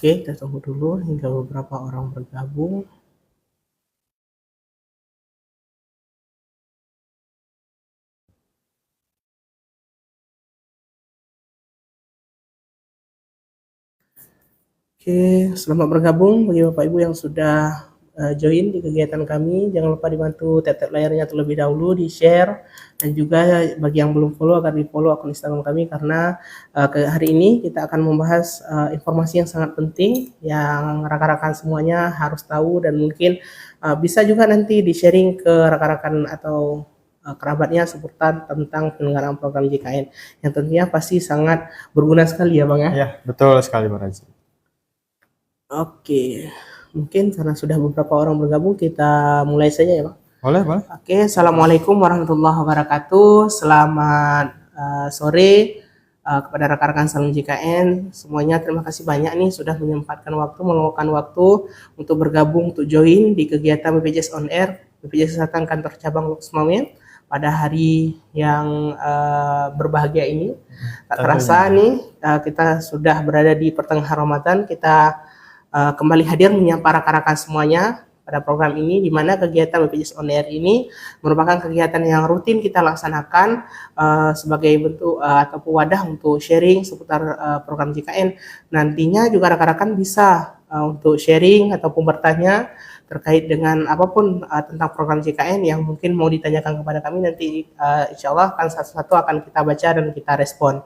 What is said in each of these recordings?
Oke, kita tunggu dulu hingga beberapa orang bergabung. Oke, selamat bergabung bagi Bapak Ibu yang sudah join di kegiatan kami. Jangan lupa dibantu tap-tap layarnya terlebih dahulu, di-share, dan juga bagi yang belum follow agar di-follow akun Instagram kami karena hari ini kita akan membahas informasi yang sangat penting yang rekan-rekan semuanya harus tahu dan mungkin bisa juga nanti di-sharing ke rekan-rekan atau kerabatnya seputar tentang penyelenggaraan program JKN yang tentunya pasti sangat berguna sekali ya Bang ya. Ya, betul sekali Bang Razi. Oke, mungkin karena sudah beberapa orang bergabung, kita mulai saja ya, Bang. Boleh, boleh. Oke, Assalamualaikum warahmatullahi wabarakatuh. Selamat sore kepada rekan-rekan Salam JKN. Semuanya terima kasih banyak nih sudah menyempatkan waktu, meluangkan waktu untuk bergabung, untuk join di kegiatan BPJS On Air, BPJS Kesehatan Kantor Cabang Lukmawen pada hari yang berbahagia ini. Tak terasa nih kita sudah berada di pertengahan Ramadan. Kita kembali hadir menyapa rekan-rekan semuanya pada program ini, di mana kegiatan BPJS On Air ini merupakan kegiatan yang rutin kita laksanakan sebagai bentuk ataupun wadah untuk sharing seputar program JKN. Nantinya juga rekan-rekan bisa untuk sharing ataupun bertanya terkait dengan apapun tentang program JKN yang mungkin mau ditanyakan kepada kami, nanti insya Allah akan satu-satu akan kita baca dan kita respon.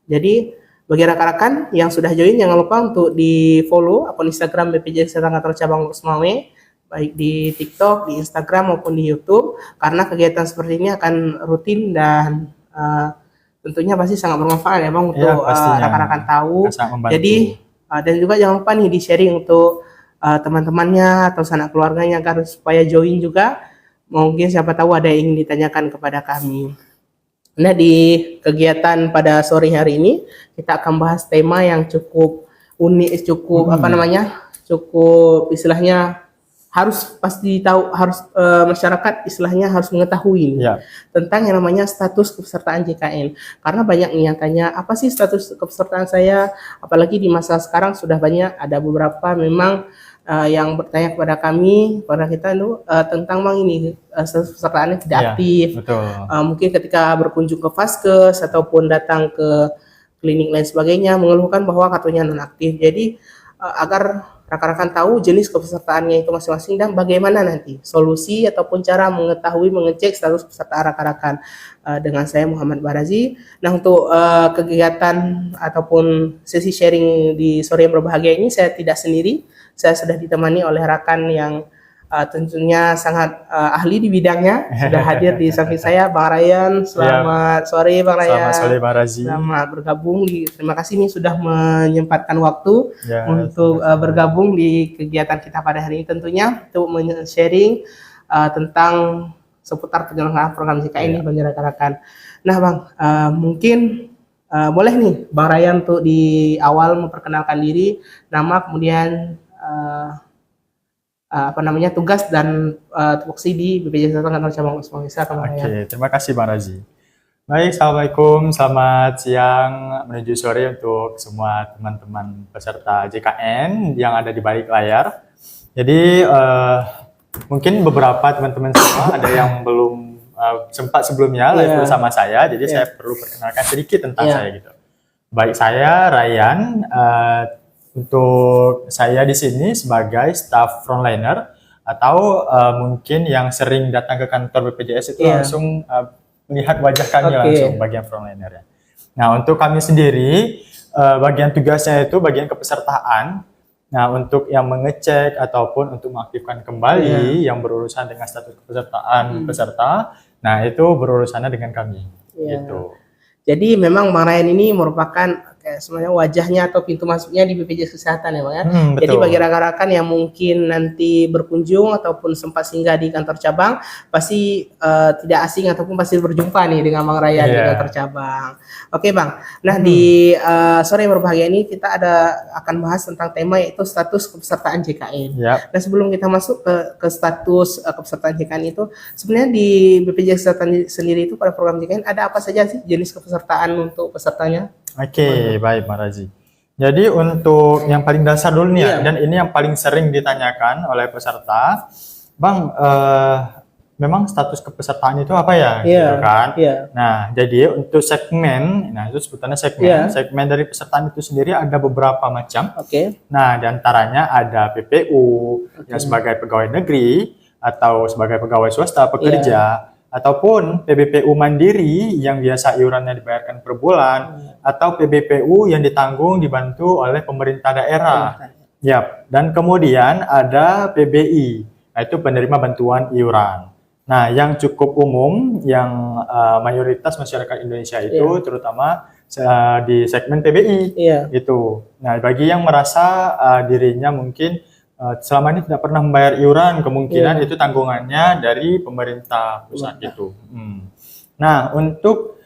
Jadi bagi rekan-rekan yang sudah join, jangan lupa untuk di follow akun Instagram BPJS Kesehatan Kantor Cabang Lukmawen, baik di TikTok, di Instagram maupun di YouTube, karena kegiatan seperti ini akan rutin dan tentunya pasti sangat bermanfaat ya Bang untuk rekan-rekan tahu. Jadi dan juga jangan lupa nih di sharing untuk teman-temannya atau sanak keluarganya agar supaya join juga. Mungkin siapa tahu ada yang ingin ditanyakan kepada kami. Nah, di kegiatan pada sore hari ini kita akan bahas tema yang cukup unik, cukup cukup istilahnya harus pasti tahu, harus masyarakat istilahnya harus mengetahui tentang yang namanya status kepesertaan JKN. Karena banyak yang tanya, apa sih status kepesertaan saya? Apalagi di masa sekarang sudah banyak, ada beberapa memang yang bertanya kepada kami, kepada kita tentang Bang ini status kepesertaannya tidak aktif. Mungkin ketika berkunjung ke Vaskes ataupun datang ke klinik lain sebagainya mengeluhkan bahwa kartunya nonaktif. Jadi agar rekan-rekan tahu jenis kepesertaannya itu masing-masing dan bagaimana nanti solusi ataupun cara mengetahui, mengecek status kepesertaan rekan-rekan. Dengan saya Muhammad Barazi. Nah, untuk kegiatan ataupun sesi sharing di sore yang berbahagia ini saya tidak sendiri. Saya sudah ditemani oleh rekan yang tentunya sangat ahli di bidangnya. Sudah hadir di samping saya Bang Ryan. Selamat sore Bang Ryan. Selamat sore Bang Razi. Selamat bergabung terima kasih nih sudah menyempatkan waktu untuk bergabung di kegiatan kita pada hari ini, tentunya untuk men-sharing tentang seputar penyelenggaraan program JKN ini bagi rekan-rekan. Nah Bang, mungkin boleh nih Bang Ryan untuk di awal memperkenalkan diri, nama, kemudian tugas dan tupoksi di BPJS Kesehatan Kantor Cabang Lukmawen. Oke, terima kasih Bang Razi. Baik, Assalamualaikum, selamat siang menuju sore untuk semua teman-teman peserta JKN yang ada di balik layar. Jadi mungkin beberapa teman-teman semua ada yang belum sempat sebelumnya live bersama saya, jadi saya perlu perkenalkan sedikit tentang saya gitu. Baik, saya Ryan. Untuk saya di sini sebagai staff frontliner atau mungkin yang sering datang ke kantor BPJS itu langsung melihat wajah kami langsung bagian frontliner ya. Nah, untuk kami sendiri bagian tugasnya itu bagian kepesertaan. Nah, untuk yang mengecek ataupun untuk mengaktifkan kembali yang berurusan dengan status kepesertaan peserta, nah itu berurusannya dengan kami. Iya. Gitu. Jadi memang Bang Ryan ini merupakan kayak sebenarnya wajahnya atau pintu masuknya di BPJS Kesehatan ya Bang ya. Jadi Betul. bagi rekan-rekan yang mungkin nanti berkunjung ataupun sempat singgah di kantor cabang, pasti tidak asing ataupun pasti berjumpa nih dengan Bang Ryan di kantor cabang. Oke Bang, nah di sore yang berbahagia ini kita akan bahas tentang tema yaitu status kepesertaan JKN. Nah sebelum kita masuk ke status kepesertaan JKN itu, sebenarnya di BPJS Kesehatan sendiri itu pada program JKN ada apa saja sih jenis kepesertaan untuk pesertanya? Oke, baik Mas Razi. Jadi untuk yang paling dasar dulu nih ya, dan ini yang paling sering ditanyakan oleh peserta, Bang, memang status kepesertaan itu apa ya, gitu kan? Nah, jadi untuk segmen, nah itu sebutannya segmen, segmen dari pesertaan itu sendiri ada beberapa macam. Nah, diantaranya ada PPU yang sebagai pegawai negeri atau sebagai pegawai swasta pekerja. Ataupun PBPU mandiri yang biasa iurannya dibayarkan per bulan, atau PBPU yang ditanggung dibantu oleh pemerintah daerah. Dan kemudian ada PBI, yaitu penerima bantuan iuran. Nah, yang cukup umum, yang mayoritas masyarakat Indonesia itu terutama di segmen PBI itu. Nah, bagi yang merasa dirinya mungkin selama ini tidak pernah membayar iuran, kemungkinan itu tanggungannya dari pemerintah pusat itu. Nah, untuk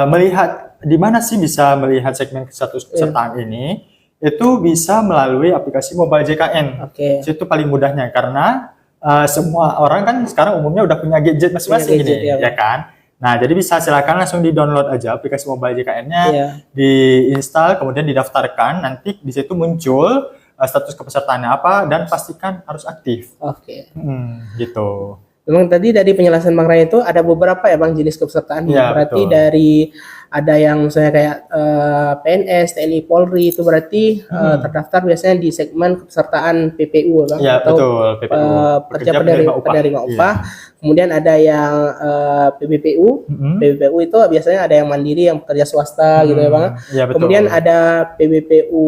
melihat di mana sih bisa melihat segmen status kepesertaan ini, itu bisa melalui aplikasi Mobile JKN. Itu paling mudahnya karena semua orang kan sekarang umumnya udah punya gadget masing-masing ya kan. Nah, jadi bisa silakan langsung di-download aja aplikasi Mobile JKN-nya, diinstal, kemudian didaftarkan, nanti di situ muncul status kepesertaannya apa dan pastikan harus aktif. Gitu. Memang tadi dari penjelasan Bang Ryan itu ada beberapa ya Bang jenis kepesertaan. Berarti betul. Dari ada yang misalnya kayak PNS, TNI, Polri itu berarti terdaftar biasanya di segmen kepesertaan PPU Bang, atau betul. PPU. Pekerja penerima upah. Kemudian ada yang PBPU. PBPU itu biasanya ada yang mandiri, yang pekerja swasta gitu ya Bang. Kemudian ada PBPU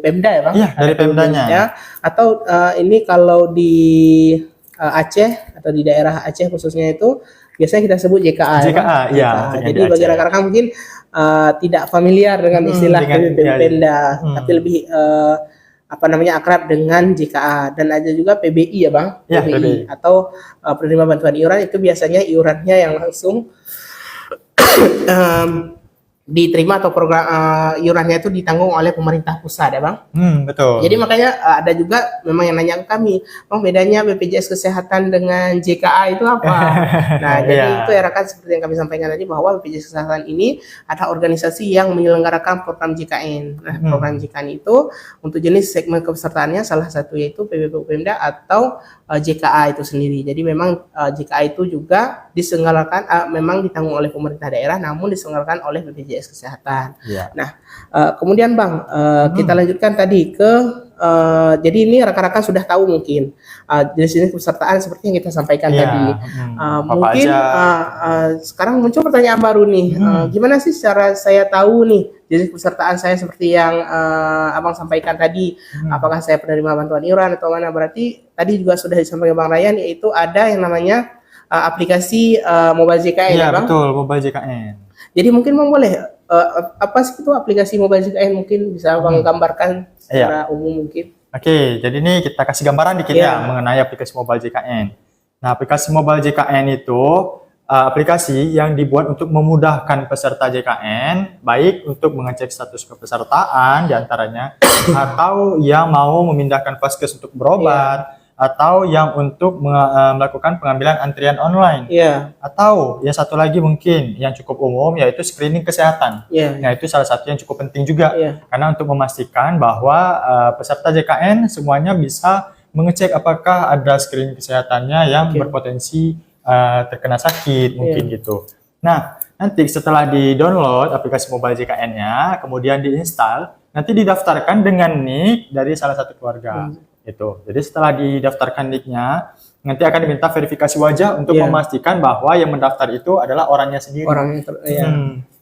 Pemda ya Bang. Dari Pemdanya. Atau ini kalau di Aceh atau di daerah Aceh khususnya itu biasanya kita sebut JKA. Jadi bagi rekan-rekan mungkin tidak familiar dengan istilah Pemda, tapi lebih akrab dengan JKA. Dan ada juga PBI ya Bang, PBI atau penerima bantuan iuran, itu biasanya iurannya yang langsung diterima atau program iurannya itu ditanggung oleh pemerintah pusat ya Bang. Betul. Jadi makanya ada juga memang yang nanya ke kami, Bang, bedanya BPJS Kesehatan dengan JKA itu apa? Nah, jadi itu ya rekan, seperti yang kami sampaikan tadi bahwa BPJS Kesehatan ini ada organisasi yang menyelenggarakan program JKN. Nah, program JKN itu untuk jenis segmen kepesertaannya salah satu yaitu PBPU Pemda atau JKA itu sendiri. Jadi memang JKA itu juga diselenggarakan memang ditanggung oleh pemerintah daerah, namun diselenggarakan oleh BPJS Kesehatan. Nah, kemudian Bang, kita lanjutkan tadi ke jadi ini rekan-rekan sudah tahu mungkin jenis-jenis kepesertaan seperti yang kita sampaikan tadi. Mungkin sekarang muncul pertanyaan baru nih. Gimana sih cara saya tahu nih jenis kepesertaan saya seperti yang Abang sampaikan tadi? Apakah saya penerima bantuan iuran atau mana? Berarti tadi juga sudah disampaikan Bang Ryan, yaitu ada yang namanya aplikasi Mobile JKN ya Bang? Betul, Mobile JKN. Jadi mungkin Bang boleh apa sih itu aplikasi Mobile JKN, mungkin bisa Bang gambarkan secara umum mungkin. Oke, jadi ini kita kasih gambaran dikit ya mengenai aplikasi Mobile JKN. Nah, aplikasi Mobile JKN itu aplikasi yang dibuat untuk memudahkan peserta JKN, baik untuk mengecek status kepesertaan diantaranya, atau yang mau memindahkan vaskes untuk berobat, atau yang untuk melakukan pengambilan antrian online, atau yang satu lagi mungkin yang cukup umum yaitu screening kesehatan. Nah, itu salah satu yang cukup penting juga karena untuk memastikan bahwa peserta JKN semuanya bisa mengecek apakah ada screening kesehatannya yang berpotensi terkena sakit mungkin gitu. Nah, nanti setelah di-download aplikasi Mobile JKN-nya, kemudian diinstal, nanti didaftarkan dengan NIK dari salah satu keluarga. Itu. Jadi setelah didaftarkan NIK-nya, nanti akan diminta verifikasi wajah untuk memastikan bahwa yang mendaftar itu adalah orangnya sendiri.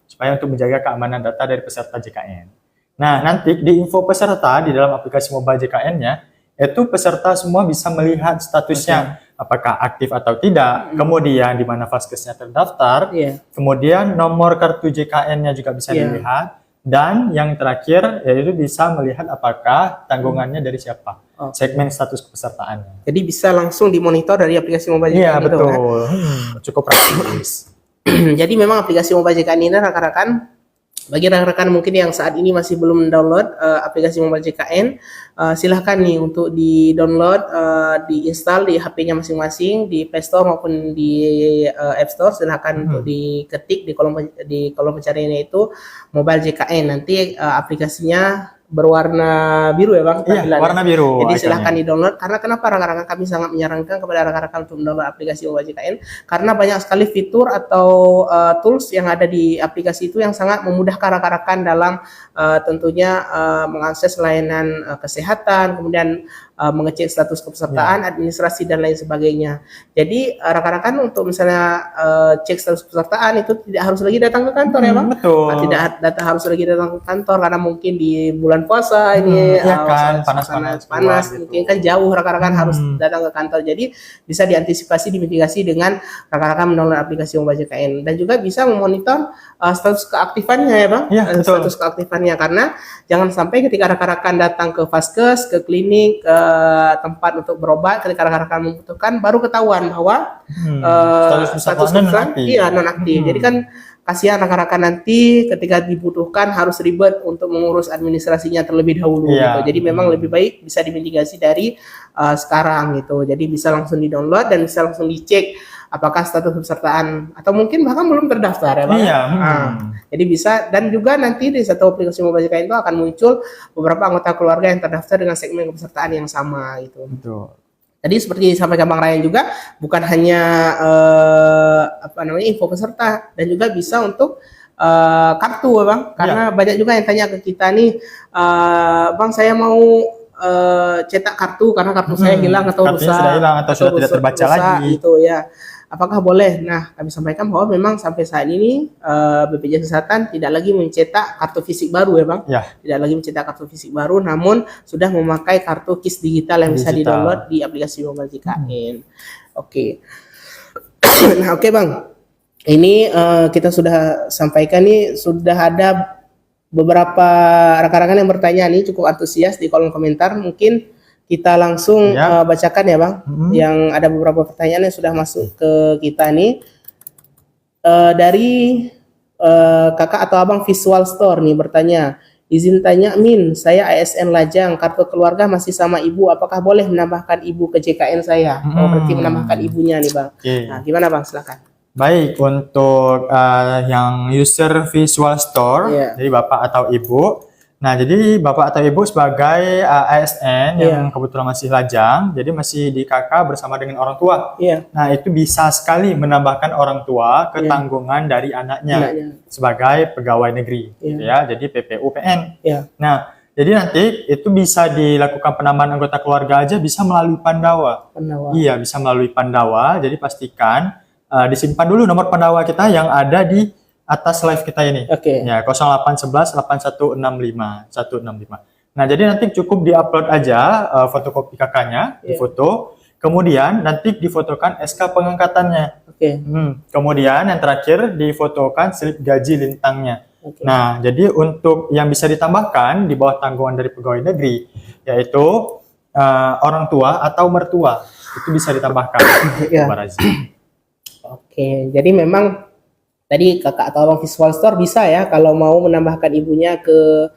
Supaya untuk menjaga keamanan data dari peserta JKN. Nah, nanti di info peserta di dalam aplikasi mobile JKN-nya, itu peserta semua bisa melihat statusnya, apakah aktif atau tidak, kemudian di mana vaskesnya terdaftar, kemudian nomor kartu JKN-nya juga bisa dilihat, dan yang terakhir yaitu bisa melihat apakah tanggungannya dari siapa, segmen status kepesertaannya. Jadi bisa langsung dimonitor dari aplikasi mobile JKN Iya, itu, betul. kan? Cukup praktis. Jadi memang aplikasi mobile JKN ini rekan-rekan, bagi rekan-rekan mungkin yang saat ini masih belum download aplikasi mobile JKN, silahkan nih untuk di-download, diinstal di HP-nya masing-masing di Play Store maupun di App Store. Silahkan untuk diketik di kolom pencariannya itu mobile JKN. Nanti aplikasinya berwarna biru ya Bang? Iya, warna biru. Jadi silahkan di-download. Karena kenapa rekan-rekan kami sangat menyarankan kepada rekan-rekan untuk mendownload aplikasi mobile JKN? Karena banyak sekali fitur atau tools yang ada di aplikasi itu yang sangat memudahkan rekan-rekan dalam tentunya mengakses layanan kesehatan, kemudian mengecek status kepesertaan, administrasi dan lain sebagainya. Jadi rekan-rekan untuk misalnya cek status kepesertaan itu tidak harus lagi datang ke kantor ya Bang? Betul. Tidak harus lagi datang ke kantor karena mungkin di bulan puasa ini kan panas gitu. Mungkin kan jauh rekan-rekan harus datang ke kantor. Jadi bisa diantisipasi, dimitigasi dengan rekan-rekan mendownload aplikasi mobile JKN, dan juga bisa memonitor status keaktifannya ya Bang? Status keaktifannya, karena jangan sampai ketika rekan-rekan datang ke vaskes, ke klinik, ke tempat untuk berobat, ketika rekan-rekan membutuhkan baru ketahuan bahwa status kepesertaan non aktif. Jadi kan kasihan rekan-rekan nanti ketika dibutuhkan harus ribet untuk mengurus administrasinya terlebih dahulu gitu. Jadi memang lebih baik bisa dimitigasi dari sekarang gitu. Jadi bisa langsung di-download dan bisa langsung dicek apakah status kepesertaan atau mungkin bahkan belum terdaftar ya Bang. Jadi bisa, dan juga nanti di satu aplikasi mobile JKN itu akan muncul beberapa anggota keluarga yang terdaftar dengan segmen kepesertaan yang sama gitu. Betul. Tadi seperti disampaikan Bang Ryan juga, bukan hanya info peserta, dan juga bisa untuk kartu Bang, karena banyak juga yang tanya ke kita nih, Bang saya mau cetak kartu karena kartu saya hilang atau rusak, sudah hilang atau sudah tidak terbaca lagi gitu ya. Apakah boleh? Nah, kami sampaikan bahwa memang sampai saat ini BPJS Kesehatan tidak lagi mencetak kartu fisik baru ya Bang. Tidak lagi mencetak kartu fisik baru, namun sudah memakai kartu KIS digital yang bisa di-download di aplikasi mobile JKN. Oke. Nah, oke Bang. Ini kita sudah sampaikan nih, sudah ada beberapa rekan-rekan yang bertanya nih, cukup antusias di kolom komentar. Mungkin kita langsung bacakan ya Bang, yang ada beberapa pertanyaan yang sudah masuk ke kita nih. Dari kakak atau abang Visual Store nih bertanya, izin tanya Min, saya ASN Lajang, kartu keluarga masih sama ibu, apakah boleh menambahkan ibu ke JKN saya? Berarti menambahkan ibunya nih Bang. Nah, gimana Bang, silakan. Baik, untuk yang user Visual Store, jadi bapak atau ibu. Nah, jadi bapak atau ibu sebagai ASN yang kebetulan masih lajang, jadi masih di KK bersama dengan orang tua. Nah, itu bisa sekali menambahkan orang tua ke tanggungan dari anaknya sebagai pegawai negeri, gitu ya. Jadi PPUPN. Nah, jadi nanti itu bisa dilakukan penambahan anggota keluarga aja bisa melalui Pandawa. Iya, bisa melalui Pandawa. Jadi pastikan disimpan dulu nomor Pandawa kita yang ada di atas live kita ini. Ya, 0811 8165 165. Nah, jadi nanti cukup diupload aja fotokopi kakaknya, difoto. Kemudian nanti difotokan SK pengangkatannya. Kemudian yang terakhir difotokan slip gaji lintangnya. Nah, jadi untuk yang bisa ditambahkan di bawah tanggungan dari pegawai negeri, yaitu orang tua atau mertua, itu bisa ditambahkan. Jadi memang tadi kakak atau abang Visual Store bisa ya kalau mau menambahkan ibunya ke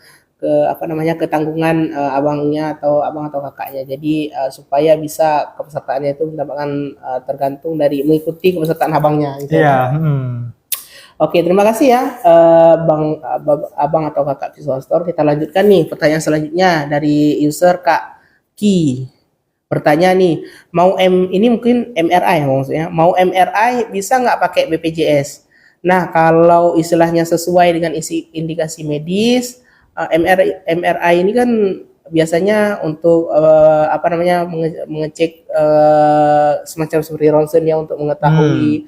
tanggungan abangnya atau abang atau kakaknya. Jadi supaya bisa kepesertaannya itu mendapatkan tergantung dari mengikuti kepesertaan abangnya gitu. Oke, terima kasih ya abang atau kakak Visual Store. Kita lanjutkan nih pertanyaan selanjutnya dari user Kak Ki. Bertanya nih, ini mungkin MRI maksudnya, mau MRI bisa nggak pakai BPJS? Nah, kalau istilahnya sesuai dengan indikasi medis, MRI ini kan biasanya untuk mengecek semacam seperti ronsen ya, untuk mengetahui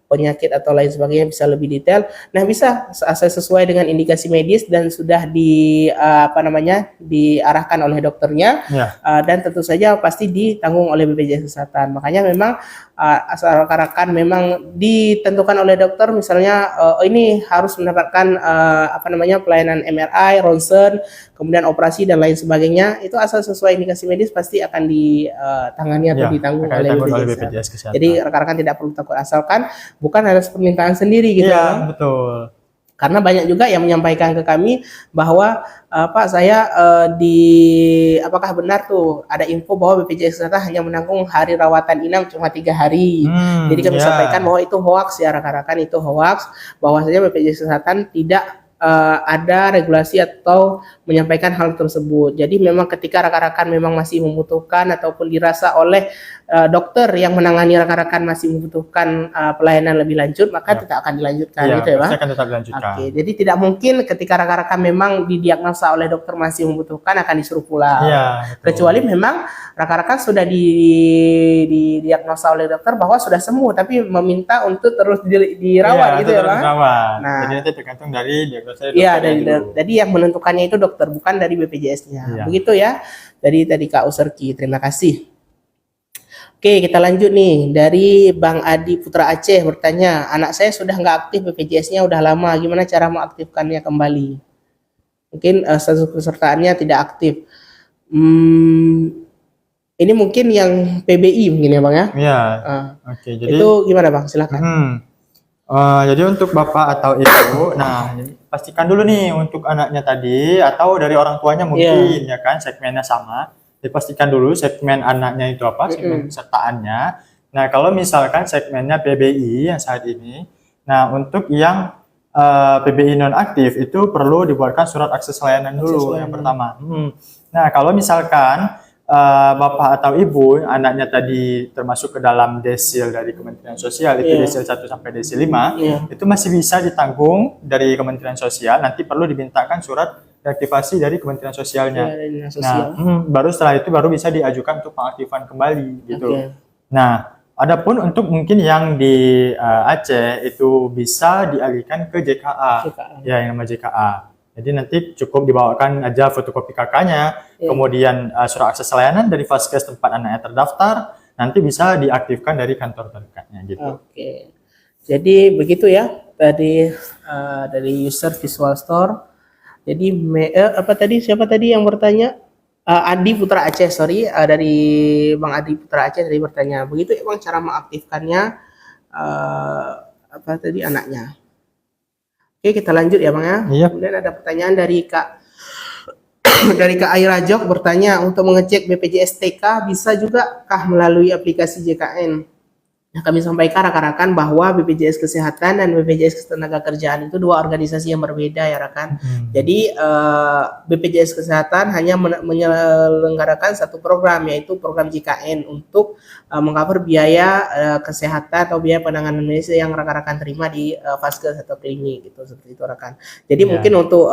penyakit atau lain sebagainya bisa lebih detail. Nah, bisa asal sesuai dengan indikasi medis dan sudah diarahkan oleh dokternya, Ya. dan tentu saja pasti ditanggung oleh BPJS Kesehatan. Makanya memang asal rekan-rekan memang ditentukan oleh dokter, misalnya ini harus mendapatkan pelayanan MRI, ronsen, kemudian operasi dan lain sebagainya, itu asal sesuai indikasi medis pasti akan ditangani atau Ya, ditanggung akan oleh ditanggung oleh BPJS BPJS Kesehatan. Jadi rekan-rekan tidak perlu takut, asalkan bukan atas permintaan sendiri gitu. Iya, betul. Karena banyak juga yang menyampaikan ke kami bahwa Pak, saya apakah benar tuh ada info bahwa BPJS Kesehatan hanya menanggung hari rawatan inap cuma 3 hari. Jadi kami sampaikan bahwa itu hoax ya rekan-rekan, itu hoax, bahwasanya BPJS Kesehatan tidak ada regulasi atau menyampaikan hal tersebut. Jadi memang ketika rekan-rekan memang masih membutuhkan ataupun dirasa oleh dokter yang menangani rekan-rekan masih membutuhkan pelayanan lebih lanjut, maka tidak akan dilanjutkan, gitu ya, Pak? Akan tetap dilanjutkan. Oke, jadi tidak mungkin ketika rekan-rekan memang didiagnosa oleh dokter masih membutuhkan akan disuruh pulang. Kecuali memang rekan-rekan sudah didiagnosa oleh dokter bahwa sudah sembuh, tapi meminta untuk terus dirawat, gitu ya, Pak? Nah, jadi nanti tergantung dari diagnosa dokter. Iya, jadi yang menentukannya itu dokter, bukan dari BPJS-nya. Begitu ya. Dari tadi Kak Userki, terima kasih. Oke, kita lanjut nih. Dari Bang Adi Putra Aceh bertanya, anak saya sudah nggak aktif BPJS-nya udah lama, gimana cara mengaktifkannya kembali? Mungkin status kesertaannya tidak aktif. Ini mungkin yang PBI mungkin ya, Bang ya? Iya. Oke, jadi itu gimana, Bang? Silakan. Jadi untuk bapak atau ibu, nah pastikan dulu nih untuk anaknya tadi atau dari orang tuanya mungkin ya kan segmennya sama. Dipastikan dulu segmen anaknya itu apa, segmen pesertaannya. Nah, kalau misalkan segmennya PBI yang saat ini, nah untuk yang PBI nonaktif itu perlu dibuatkan surat akses layanan dulu yang pertama. Nah, kalau misalkan bapak atau ibu anaknya tadi termasuk ke dalam desil dari Kementerian Sosial, itu desil 1 sampai desil 5, itu masih bisa ditanggung dari Kementerian Sosial, nanti perlu dimintakan surat reaktivasi dari Kementerian Sosialnya. Nah, baru setelah itu baru bisa diajukan untuk pengaktifan kembali gitu. Nah, adapun untuk mungkin yang di Aceh itu bisa dialihkan ke JKA. Ya, yang nama JKA. Jadi nanti cukup dibawakan aja fotokopi KK-nya, kemudian surat akses layanan dari Vaskes tempat anaknya terdaftar, nanti bisa diaktifkan dari kantor terdekatnya gitu. Oke. Jadi begitu ya tadi dari user Visual Store. Jadi siapa tadi yang bertanya? Adi Putra Aceh, dari Bang Adi Putra Aceh tadi bertanya. Begitu emang cara mengaktifkannya anaknya. Oke, kita lanjut ya, Bang ya. Kemudian ada pertanyaan dari Kak Airajok bertanya, untuk mengecek BPJS TK bisa juga kah melalui aplikasi JKN? Nah, kami sampaikan rekan-rekan bahwa BPJS Kesehatan dan BPJS Ketenagakerjaan itu dua organisasi yang berbeda ya rekan. Jadi BPJS Kesehatan hanya menyelenggarakan satu program, yaitu program JKN untuk mengcover biaya kesehatan atau biaya penanganan medis yang rekan-rekan terima di vaskes atau klinik gitu, seperti itu rekan. Jadi mungkin untuk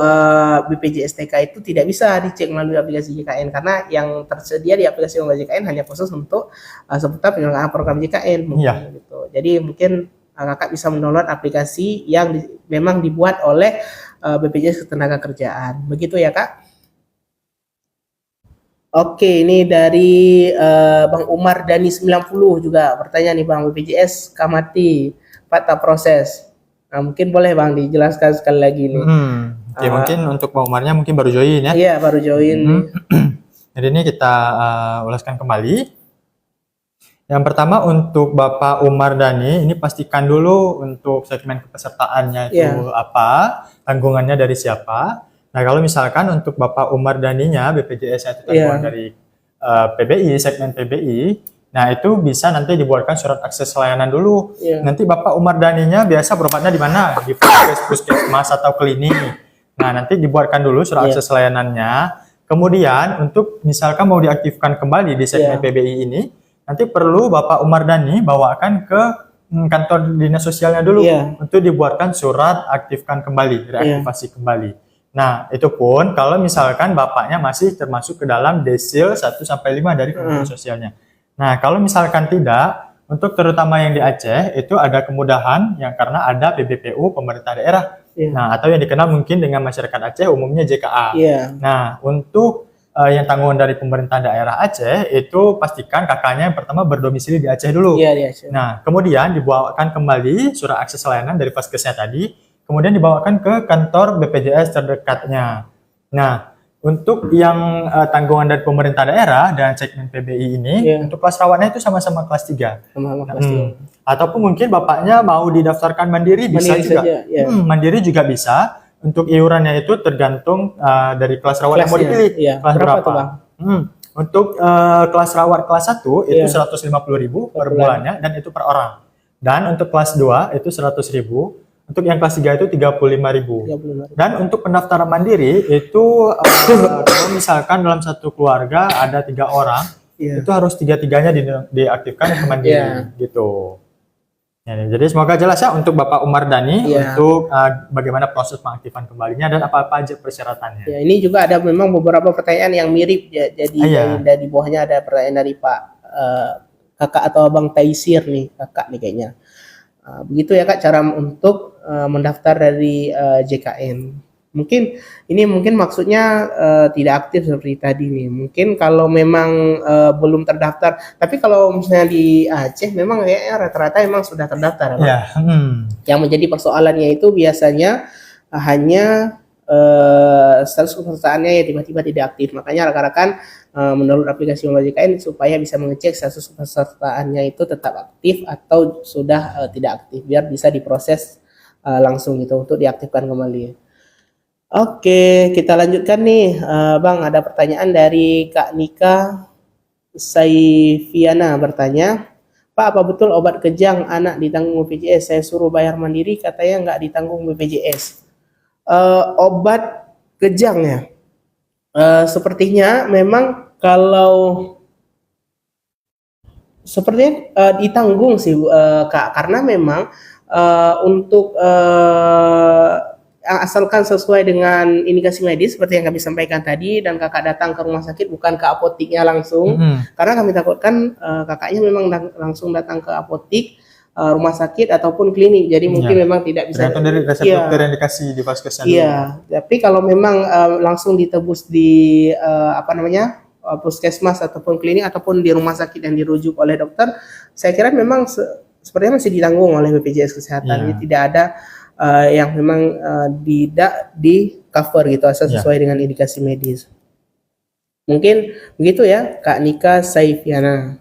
BPJS TK itu tidak bisa dicek melalui aplikasi JKN karena yang tersedia di aplikasi JKN hanya khusus untuk seputar penyelenggaraan program JKN. Gitu. Jadi mungkin kakak bisa mendownload aplikasi yang memang dibuat oleh BPJS Ketenagakerjaan. Begitu ya, Kak? Oke, ini dari Bang Umar Dani 90 juga bertanya nih, Bang, BPJS Kamati Fakta Proses. Nah, mungkin boleh Bang dijelaskan sekali lagi nih. Oke, mungkin untuk Bang Umarnya mungkin baru join ya. Iya, baru join. Jadi ini kita ulaskan kembali. Yang pertama untuk Bapak Umar Dani, ini pastikan dulu untuk segmen kepesertaannya itu apa, tanggungannya dari siapa. Nah, kalau misalkan untuk Bapak Umar Daninya, BPJS itu tanggungan dari PBI, segmen PBI, nah itu bisa nanti dibuatkan surat akses layanan dulu. Nanti Bapak Umar Daninya biasa berobatnya di mana? Di puskesmas atau klinik. Nah, nanti dibuatkan dulu surat akses layanannya. Kemudian untuk misalkan mau diaktifkan kembali di segmen PBI ini, nanti perlu Bapak Umar Dani bawakan ke kantor dinas sosialnya dulu untuk dibuatkan surat aktifkan kembali, reaktivasi kembali. Nah, itu pun kalau misalkan bapaknya masih termasuk ke dalam desil 1 sampai 5 dari kantor sosialnya. Nah, kalau misalkan tidak, untuk terutama yang di Aceh itu ada kemudahan yang karena ada PBPU pemerintah daerah. Nah, atau yang dikenal mungkin dengan masyarakat Aceh umumnya JKA. Nah, untuk yang tanggungan dari pemerintah daerah Aceh itu pastikan kakaknya yang pertama berdomisili di Aceh dulu. Di Aceh. Nah, kemudian dibawakan kembali surat akses layanan dari Faskesnya tadi, kemudian dibawakan ke kantor BPJS terdekatnya. Nah, untuk yang tanggungan dari pemerintah daerah dan segmen PBI ini, untuk kelas rawatnya itu sama-sama kelas 3. Sama-sama kelas 3. Ataupun mungkin bapaknya mau didaftarkan mandiri, bisa juga. Mandiri juga bisa. Untuk iurannya itu tergantung dari kelas rawat yang mau dipilih. Kelas berapa? Tuh, Bang? Untuk kelas rawat kelas 1 itu 150.000 per bulannya dan itu per orang. Dan untuk kelas 2 itu 100.000. Untuk yang kelas 3 itu 35.000. Dan untuk pendaftaran mandiri itu kalau misalkan dalam satu keluarga ada 3 orang, itu harus 3-3-nya diaktifkan ke mandiri gitu. Ya, jadi semoga jelas ya untuk Bapak Umar Dhani untuk bagaimana proses pengaktifan kembalinya dan apa-apa aja persyaratannya. Ya, ini juga ada memang beberapa pertanyaan yang mirip ya. Jadi dari bawahnya ada pertanyaan dari Pak kakak atau Abang Taisir nih, kakak nih kayaknya. Begitu ya Kak cara untuk mendaftar dari JKN. Mungkin maksudnya tidak aktif seperti tadi nih. Mungkin kalau memang belum terdaftar, tapi kalau misalnya di Aceh memang kayaknya rata-rata memang sudah terdaftar. Yang menjadi persoalannya itu biasanya hanya status kepesertaannya ya tiba-tiba tidak aktif. Makanya rekan-rekan menurut aplikasi Mobile JKN supaya bisa mengecek status kepesertaannya itu tetap aktif atau sudah tidak aktif biar bisa diproses langsung gitu untuk diaktifkan kembali. Oke, kita lanjutkan nih, Bang. Ada pertanyaan dari Kak Nika Saifiana bertanya, Pak, apa betul obat kejang anak ditanggung BPJS? Saya suruh bayar mandiri, katanya nggak ditanggung BPJS. Obat kejang ya, sepertinya memang kalau sepertinya ditanggung sih, Kak, karena memang untuk asalkan sesuai dengan indikasi medis seperti yang kami sampaikan tadi dan kakak datang ke rumah sakit bukan ke apotiknya langsung, karena kami takutkan kakaknya memang langsung datang ke apotik, rumah sakit ataupun klinik, jadi mungkin memang tidak bisa dari resep dokter yang dikasih di Faskesnya dulu. Tapi kalau memang langsung ditebus di puskesmas ataupun klinik ataupun di rumah sakit yang dirujuk oleh dokter, saya kira memang sepertinya masih ditanggung oleh BPJS Kesehatan. Jadi tidak ada yang memang tidak di cover gitu asal sesuai dengan indikasi medis. Mungkin begitu ya Kak Nika Saifiana.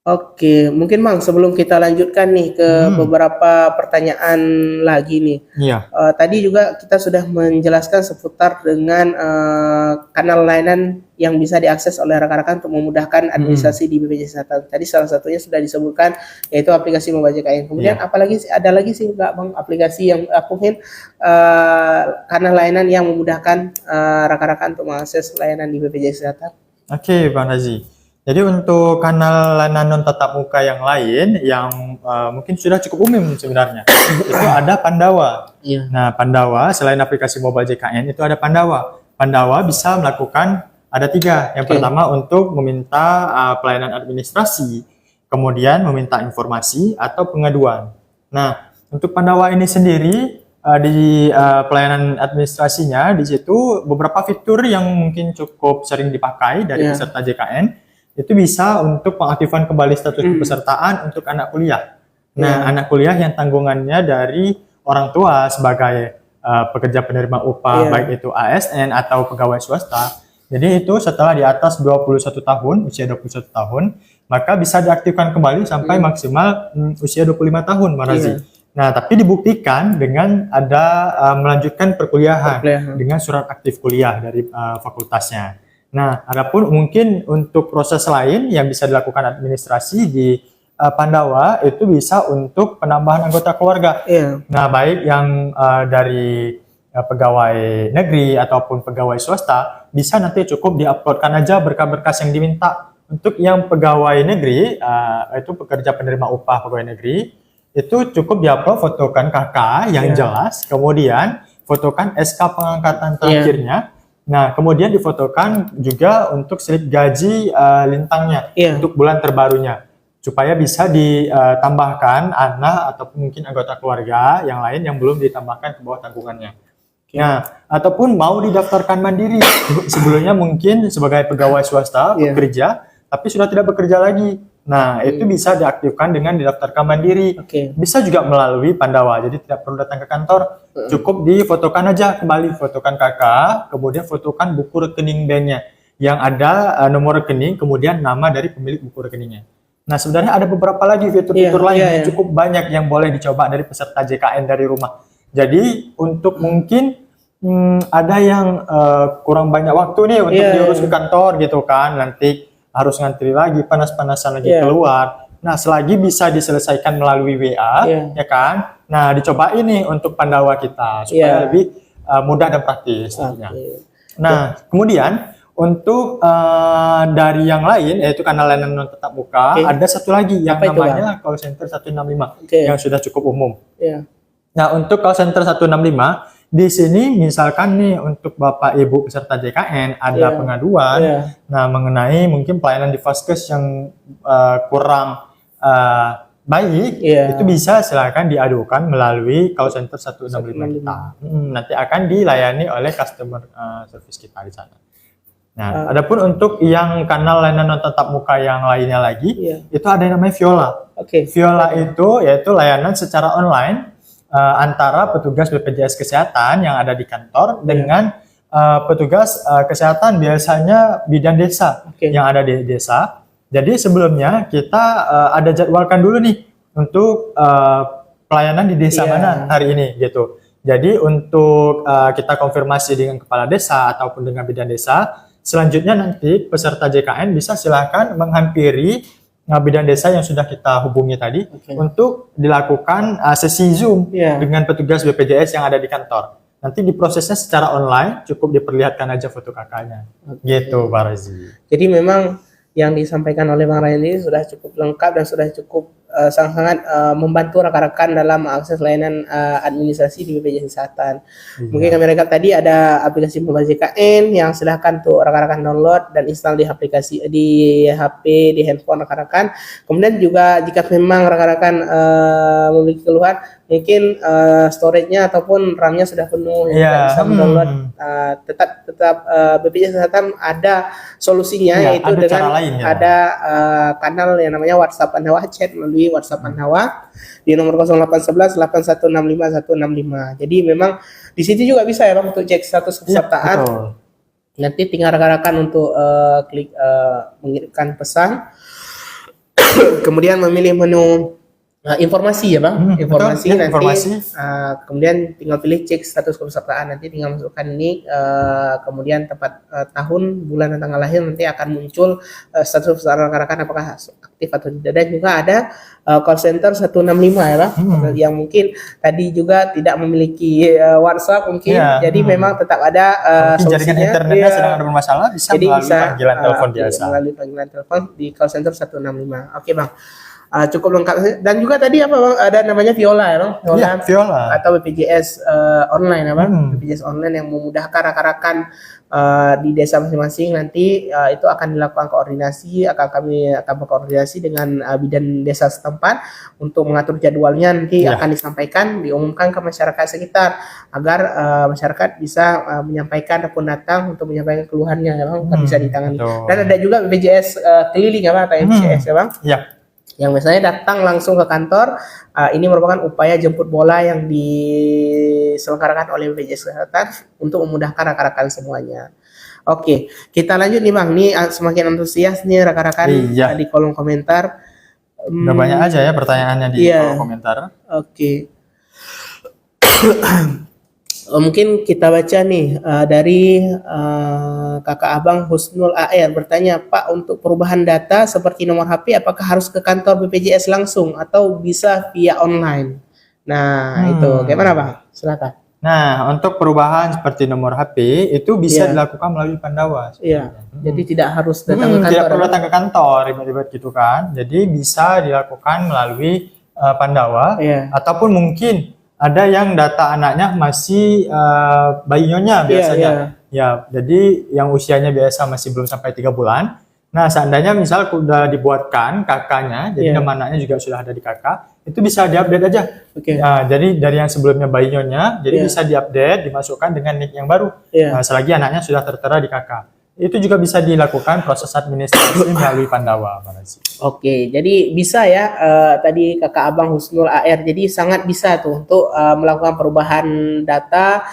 Oke, mungkin Bang sebelum kita lanjutkan nih ke beberapa pertanyaan lagi nih. Tadi juga kita sudah menjelaskan seputar dengan kanal layanan yang bisa diakses oleh rekan-rekan untuk memudahkan administrasi di BPJS Kesehatan. Tadi salah satunya sudah disebutkan yaitu aplikasi Mobile JKN. Kemudian apalagi ada lagi sih enggak Bang aplikasi yang mungkin kanal layanan yang memudahkan rekan-rekan untuk mengakses layanan di BPJS Kesehatan? Oke, Bang Razi. Jadi untuk kanal layanan non tatap muka yang lain yang mungkin sudah cukup umum sebenarnya itu ada Pandawa. Nah, Pandawa selain aplikasi Mobile JKN itu ada Pandawa. Pandawa bisa melakukan ada 3. Yang pertama untuk meminta pelayanan administrasi, kemudian meminta informasi atau pengaduan. Nah, untuk Pandawa ini sendiri di pelayanan administrasinya di situ beberapa fitur yang mungkin cukup sering dipakai dari peserta JKN. Itu bisa untuk pengaktifan kembali status kepesertaan untuk anak kuliah. Nah, anak kuliah yang tanggungannya dari orang tua sebagai pekerja penerima upah, baik itu ASN atau pegawai swasta. Jadi itu setelah di atas 21 tahun, usia 21 tahun, maka bisa diaktifkan kembali sampai maksimal usia 25 tahun, Marazi. Nah, tapi dibuktikan dengan ada melanjutkan perkuliahan dengan surat aktif kuliah dari fakultasnya. Nah, adapun mungkin untuk proses lain yang bisa dilakukan administrasi di Pandawa itu bisa untuk penambahan anggota keluarga. Nah, baik yang dari pegawai negeri ataupun pegawai swasta bisa nanti cukup diuploadkan aja berkas-berkas yang diminta. Untuk yang pegawai negeri itu pekerja penerima upah pegawai negeri itu cukup diupload fotokan KK yang jelas, kemudian fotokan SK pengangkatan terakhirnya. Nah, kemudian difotokan juga untuk slip gaji lintangnya untuk bulan terbarunya. supaya bisa ditambahkan anak ataupun mungkin anggota keluarga yang lain yang belum ditambahkan ke bawah tanggungannya. Nah, ataupun mau didaftarkan mandiri. Sebelumnya mungkin sebagai pegawai swasta bekerja, tapi sudah tidak bekerja lagi. Nah, itu bisa diaktifkan dengan didaftarkan mandiri. Bisa juga melalui Pandawa, jadi tidak perlu datang ke kantor. Cukup difotokan aja kembali, fotokan KK, kemudian fotokan buku rekening banknya yang ada nomor rekening, kemudian nama dari pemilik buku rekeningnya. Nah, sebenarnya ada beberapa lagi fitur-fitur lain yang cukup banyak yang boleh dicoba dari peserta JKN dari rumah. Jadi, untuk mungkin ada yang kurang banyak waktu nih untuk diurus ke kantor gitu kan, nanti harus ngantri lagi, panas-panasan lagi keluar. Nah, selagi bisa diselesaikan melalui WA, ya kan? Nah, dicoba ini untuk Pandawa kita supaya lebih mudah dan praktis tentunya. Nah, kemudian untuk dari yang lain, yaitu kanal layanan non tetap muka, ada satu lagi yang namanya call center 165 yang sudah cukup umum. Nah, untuk call center 165 di sini misalkan nih untuk Bapak Ibu peserta JKN ada pengaduan nah mengenai mungkin pelayanan di Vaskes yang kurang baik, itu bisa silakan diadukan melalui call center 165 kita. Nanti akan dilayani oleh customer service kita di sana. Nah, adapun untuk yang kanal layanan non tatap muka yang lainnya lagi, itu ada yang namanya Viola. Viola itu yaitu layanan secara online antara petugas BPJS Kesehatan yang ada di kantor dengan petugas kesehatan biasanya bidan desa yang ada di desa. Jadi sebelumnya kita ada jadwalkan dulu nih untuk pelayanan di desa mana hari ini gitu. Jadi untuk kita konfirmasi dengan kepala desa ataupun dengan bidan desa, selanjutnya nanti peserta JKN bisa silakan menghampiri bidan desa yang sudah kita hubungi tadi untuk dilakukan sesi Zoom dengan petugas BPJS yang ada di kantor. Nanti diprosesnya secara online, cukup diperlihatkan aja foto kakaknya. Gitu, Pak Razi. Jadi memang yang disampaikan oleh Bang Ryan ini sudah cukup lengkap dan sudah cukup sangat membantu rekan-rekan dalam akses layanan administrasi di BPJS Kesehatan. Mungkin kami rekap tadi ada aplikasi mobile JKN yang silahkan tuh rekan-rekan download dan install di aplikasi di HP, di handphone rekan-rekan. Kemudian juga jika memang rekan-rekan memiliki keluhan, mungkin storage-nya ataupun RAM-nya sudah penuh, tidak bisa mendownload. Tetap BPJS Kesehatan ada solusinya, yaitu dengan ada kanal yang namanya WhatsApp Pandawa, chat melalui WhatsApp Pandawa di nomor 0811 8165 165. Jadi memang di situ juga bisa ya Bang untuk cek status kepesertaan. Nanti tinggal rekan-rekan untuk klik mengirimkan pesan. Kemudian memilih menu informasi ya Bang, informasi nanti kemudian tinggal pilih cek status kepesertaan, nanti tinggal masukkan ini kemudian tempat tahun, bulan dan tanggal lahir, nanti akan muncul status kepesertaan rekan-rekan apakah aktif atau tidak. Dan juga ada call center 165 ya Bang, yang mungkin tadi juga tidak memiliki WhatsApp mungkin, jadi memang tetap ada solusinya. Jaringan internetnya sedang ada bermasalah, bisa melalui panggilan telepon biasa. Melalui panggilan telepon di call center 165. Oke Bang. Cukup lengkap. Dan juga tadi apa Bang, ada namanya Viola ya Bang, Viola atau BPJS online ya Bang, BPJS online yang memudahkan rekan-rekan di desa masing-masing. Nanti itu akan dilakukan koordinasi, kami akan berkoordinasi dengan bidan desa setempat untuk mengatur jadwalnya, nanti akan disampaikan, diumumkan ke masyarakat sekitar agar masyarakat bisa menyampaikan ataupun datang untuk menyampaikan keluhannya ya Bang, bisa ditangani. Dan ada juga BPJS keliling ya Bang, atau MCS ya Bang, yang misalnya datang langsung ke kantor. Ini merupakan upaya jemput bola yang diselenggarakan oleh BPJS Kesehatan untuk memudahkan rekan-rekan semuanya. Oke, kita lanjut nih Bang. Ini semakin antusias nih rekan-rekan di kolom komentar. Udah banyak aja ya pertanyaannya di kolom komentar. Oke. Mungkin kita baca nih dari kakak abang Husnul AR bertanya, Pak, untuk perubahan data seperti nomor HP apakah harus ke kantor BPJS langsung atau bisa via online? Nah itu gimana Bang? Silakan. Nah untuk perubahan seperti nomor HP itu bisa dilakukan melalui Pandawa. Jadi tidak harus datang ke kantor. Tidak perlu datang ke kantor ribet-ribet gitu kan. Jadi bisa dilakukan melalui Pandawa ataupun mungkin ada yang data anaknya masih bayi nyonya biasanya. Ya, jadi yang usianya biasa masih belum sampai 3 bulan. Nah, seandainya misal sudah dibuatkan KK-nya, jadi Iya. nama anaknya juga sudah ada di KK, itu bisa diupdate aja. Oke. Nah, jadi dari yang sebelumnya bayi nyonya, jadi Iya. bisa diupdate, dimasukkan dengan nick yang baru. Iya. Nah, selagi anaknya sudah tertera di KK. Itu juga bisa dilakukan proses administrasi melalui Pandawa, Pak Razi. Oke, jadi bisa ya tadi kakak abang Husnul AR, jadi sangat bisa tuh untuk melakukan perubahan data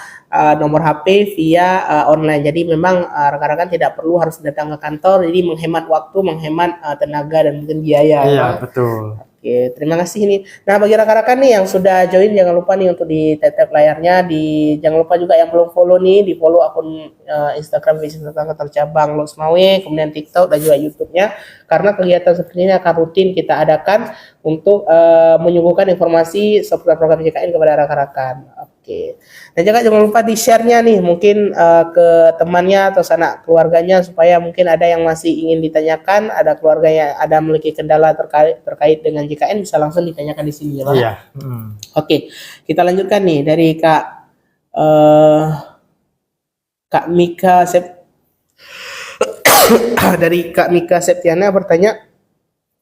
nomor HP via online. Jadi memang rekan-rekan tidak perlu harus datang ke kantor, jadi menghemat waktu, menghemat tenaga dan mungkin biaya. Iya, Ya. betul. Oke, terima kasih nih. Nah, bagi rekan-rekan nih yang sudah join, jangan lupa nih untuk di-tap layarnya, jangan lupa juga yang belum follow nih, di follow akun Instagram Bisnis Tetangga Tercabang Losmawe, kemudian TikTok dan juga YouTube-nya, karena kegiatan seperti ini akan rutin kita adakan untuk menyuguhkan informasi seputar program JKN kepada rekan-rekan. Oke. Dan juga jangan lupa di-share-nya nih, mungkin ke temannya atau sanak keluarganya, supaya mungkin ada yang masih ingin ditanyakan, ada keluarga yang ada memiliki kendala terkait dengan JKN, bisa langsung ditanyakan di sini ya, Bang. Iya. Oke, kita lanjutkan nih dari Kak Mika dari Kak Mika Septiana bertanya,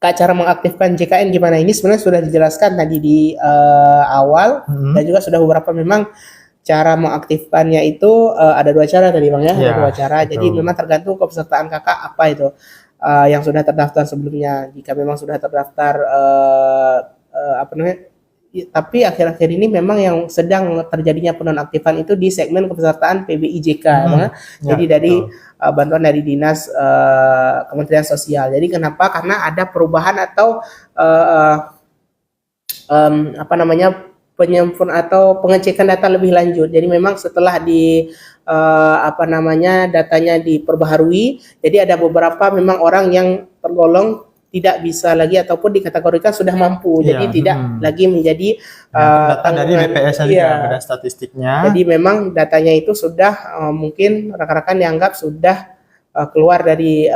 Kak, cara mengaktifkan JKN gimana? Ini sebenarnya sudah dijelaskan tadi di awal, dan juga sudah beberapa memang cara mengaktifkannya itu ada 2 cara tadi Bang ya, Iya, ada 2 cara. betul. Jadi memang tergantung kepesertaan Kakak apa itu yang sudah terdaftar sebelumnya. Jika memang sudah terdaftar apa namanya? Tapi akhir-akhir ini memang yang sedang terjadinya penonaktifan itu di segmen kepesertaan PBIJK, Bang. Jadi Ya, dari betul. bantuan dari Dinas Kementerian Sosial. Jadi kenapa? Karena ada perubahan atau apa namanya, penyempurna atau pengecekan data lebih lanjut. Jadi memang setelah di apa namanya, datanya diperbaharui, jadi ada beberapa memang orang yang tergolong tidak bisa lagi ataupun dikategorikan sudah mampu. Iya, Jadi tidak lagi menjadi data dari tanggungan. BPS aja, Iya. Badan Statistiknya. Jadi memang datanya itu sudah mungkin rekan-rekan dianggap sudah keluar dari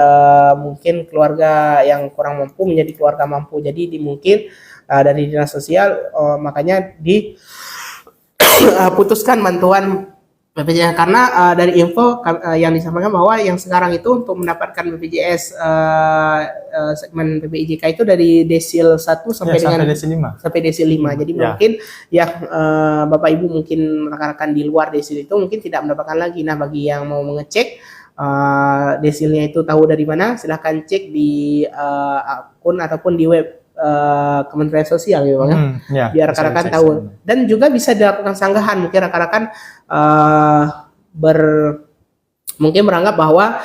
mungkin keluarga yang kurang mampu menjadi keluarga mampu. Jadi mungkin dari Dinas Sosial makanya diputuskan bantuan BPJS, karena dari info yang disampaikan bahwa yang sekarang itu untuk mendapatkan BPJS segmen PBIJK itu dari desil 1 sampai dengan sampai desil 5. sampai desil 5. Jadi Ya. mungkin yang Bapak Ibu mungkin rekan-rekan di luar desil itu mungkin tidak mendapatkan lagi. Nah, bagi yang mau mengecek desilnya itu tahu dari mana, silahkan cek di akun ataupun di web Kementerian Sosial gitu Bang ya. Ya, Biar bisa rekan-rekan dicek tahu. sana. Dan juga bisa dilakukan sanggahan, mungkin rekan-rekan mungkin beranggap bahwa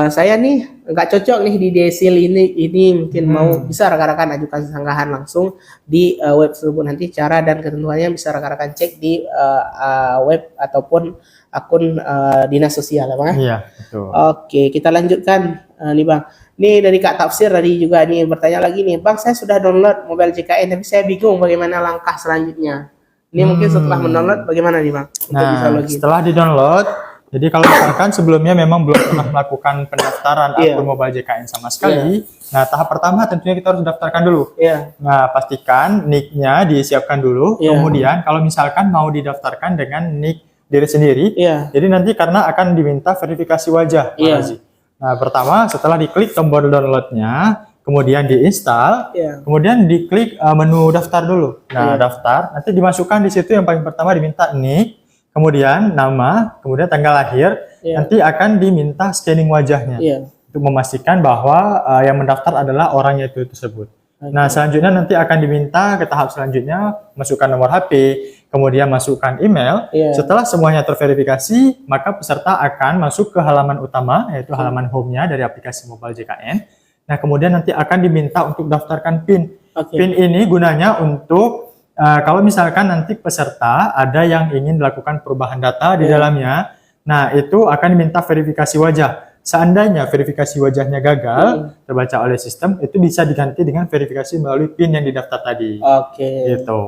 saya nih nggak cocok nih di desil ini mungkin mau, bisa rekan-rekan ajukan sanggahan langsung di web tersebut. Nanti cara dan ketentuannya bisa rekan-rekan cek di web ataupun akun Dinas Sosial ya Bang ya. Iya, betul. Oke, kita lanjutkan nih Bang. Nih dari Kak Tafsir tadi juga nih bertanya lagi nih, Bang, saya sudah download mobile JKN tapi saya bingung bagaimana langkah selanjutnya. Ini mungkin setelah mendownload bagaimana nih Bang? Untuk bisa Nah, login. setelah di-download, jadi kalau misalkan sebelumnya memang belum pernah melakukan pendaftaran Iya. akun mobile JKN sama sekali, nah tahap pertama tentunya kita harus daftarkan dulu. Iya. Nah, pastikan nick-nya disiapkan dulu, Iya. kemudian kalau misalkan mau didaftarkan dengan nick diri sendiri, Iya. jadi nanti karena akan diminta verifikasi wajah, Pak Iya. Razi. Nah, pertama setelah diklik tombol download-nya, kemudian diinstal, Iya. kemudian diklik menu daftar dulu. Nah, Iya. daftar, nanti dimasukkan di situ yang paling pertama diminta nick, kemudian nama, kemudian tanggal lahir, Iya. nanti akan diminta scanning wajahnya. Iya. Untuk memastikan bahwa yang mendaftar adalah orangnya itu tersebut. Nah, selanjutnya nanti akan diminta ke tahap selanjutnya, masukkan nomor HP, kemudian masukkan email. Iya. Setelah semuanya terverifikasi, maka peserta akan masuk ke halaman utama, yaitu halaman home-nya dari aplikasi mobile JKN. Nah, kemudian nanti akan diminta untuk daftarkan PIN. Oke. PIN ini gunanya untuk kalau misalkan nanti peserta ada yang ingin melakukan perubahan data di dalamnya, nah itu akan diminta verifikasi wajah. Seandainya verifikasi wajahnya gagal, terbaca oleh sistem, itu bisa diganti dengan verifikasi melalui PIN yang didaftar tadi. Oke. Gitu.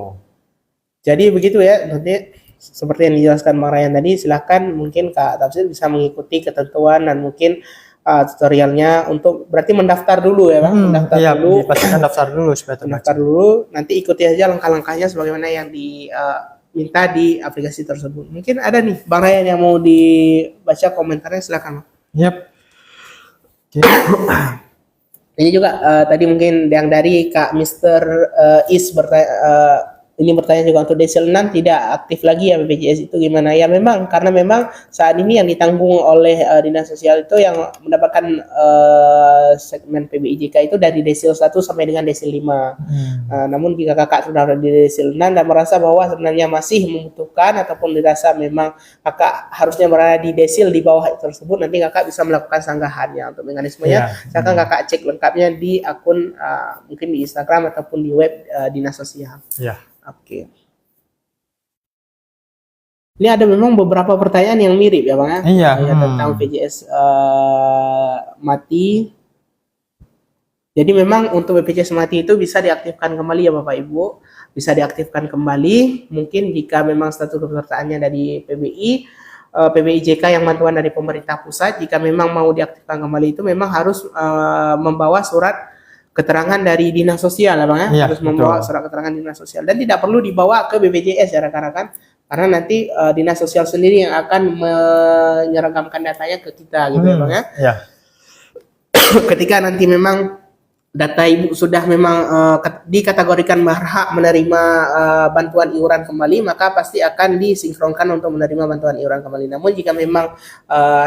Jadi begitu ya, nanti seperti yang dijelaskan Bang Ryan tadi, silahkan mungkin Kak Tafsir bisa mengikuti ketentuan dan mungkin tutorialnya untuk berarti mendaftar dulu ya Bang, mendaftar Iya, dulu. dipastikan daftar dulu supaya terbaca. Mendaftar dulu, nanti ikuti aja langkah-langkahnya sebagaimana yang diminta di aplikasi tersebut. Mungkin ada nih Bang Ryan yang mau dibaca komentarnya, silakan. Yap. Oke. Ini juga tadi mungkin yang dari Kak Mister Is bertanya, ini bertanya juga untuk Desil 6 tidak aktif lagi ya BPJS itu gimana? Ya memang karena memang saat ini yang ditanggung oleh Dinas Sosial itu yang mendapatkan segmen PBIJK itu dari Desil 1 sampai dengan Desil 5. Namun jika kakak sudah ada di Desil 6 dan merasa bahwa sebenarnya masih membutuhkan ataupun dirasa memang kakak harusnya berada di Desil di bawah tersebut, nanti kakak bisa melakukan sanggahannya. Untuk mekanismenya, silakan kakak cek lengkapnya di akun mungkin di Instagram ataupun di web Dinas Sosial. Ya. Oke. Ini ada memang beberapa pertanyaan yang mirip ya Bang ya? Iya. Tentang BPJS mati. Jadi memang untuk BPJS mati itu bisa diaktifkan kembali ya Bapak Ibu. Bisa diaktifkan kembali. Mungkin jika memang status kepesertaannya dari PBI, PBIJK yang bantuan dari pemerintah pusat, jika memang mau diaktifkan kembali itu memang harus membawa surat keterangan dari Dinas Sosial ya Bang ya, harus membawa surat keterangan Dinas Sosial dan tidak perlu dibawa ke BPJS ya rekan-rekan, karena nanti Dinas Sosial sendiri yang akan menyeragamkan datanya ke kita gitu ya Bang ya. Ketika nanti memang data ibu sudah memang dikategorikan berhak menerima bantuan iuran kembali, maka pasti akan disinkronkan untuk menerima bantuan iuran kembali. Namun jika memang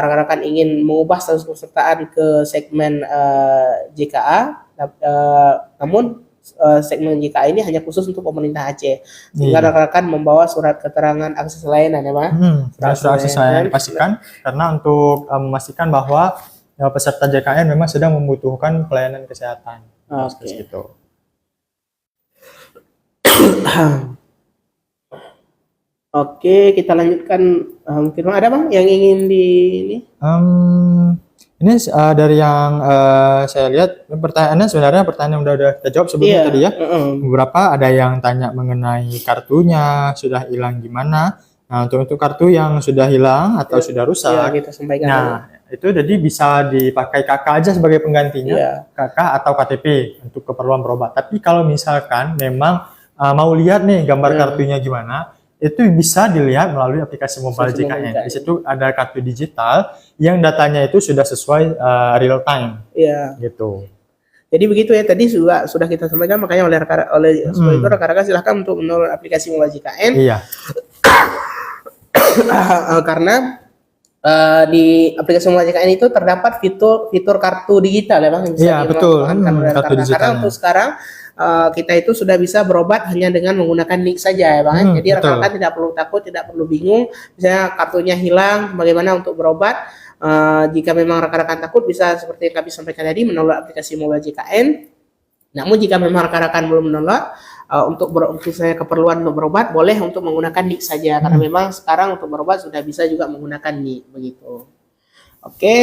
rekan-rekan ingin mengubah status kepesertaan ke segmen JKA, namun segmen JKA ini hanya khusus untuk pemerintah Aceh. Sehingga rekan-rekan membawa surat keterangan akses layanan ya Pak. Surat akses layanan dipastikan karena untuk memastikan bahwa peserta JKN memang sedang membutuhkan pelayanan kesehatan. Gitu. Oke, kita lanjutkan. Mungkin ada Bang yang ingin di ini? Ini dari yang saya lihat pertanyaannya sebenarnya pertanyaan yang udah kita jawab sebelumnya tadi ya. Beberapa ada yang tanya mengenai kartunya sudah hilang gimana. Nah untuk kartu yang sudah hilang atau sudah rusak, kita sampaikan. Nah itu jadi bisa dipakai KK aja sebagai penggantinya, KK atau KTP untuk keperluan berobat. Tapi kalau misalkan memang mau lihat nih gambar kartunya gimana, itu bisa dilihat melalui aplikasi mobile JKN. Di situ ada kartu digital yang datanya itu sudah sesuai real time. Gitu. Jadi begitu ya, tadi sudah kita sampaikan, makanya oleh sebab itu rekan-rekan silahkan untuk mendownload aplikasi mobile JKN. Karena di aplikasi mobile JKN itu terdapat fitur kartu digital ya Bang. Iya betul. Kartu digital. Karena untuk sekarang kita itu sudah bisa berobat hanya dengan menggunakan nik saja ya Bang. Jadi rekan-rekan tidak perlu takut, tidak perlu bingung. Misalnya kartunya hilang, bagaimana untuk berobat? Jika memang rekan-rekan takut, bisa seperti yang kami sampaikan tadi, mendownload aplikasi mobile JKN. Namun jika memang rekan-rekan belum mendownload, untuk saya keperluan untuk berobat, boleh untuk menggunakan nik saja. Karena memang sekarang untuk berobat sudah bisa juga menggunakan nik begitu. Oke,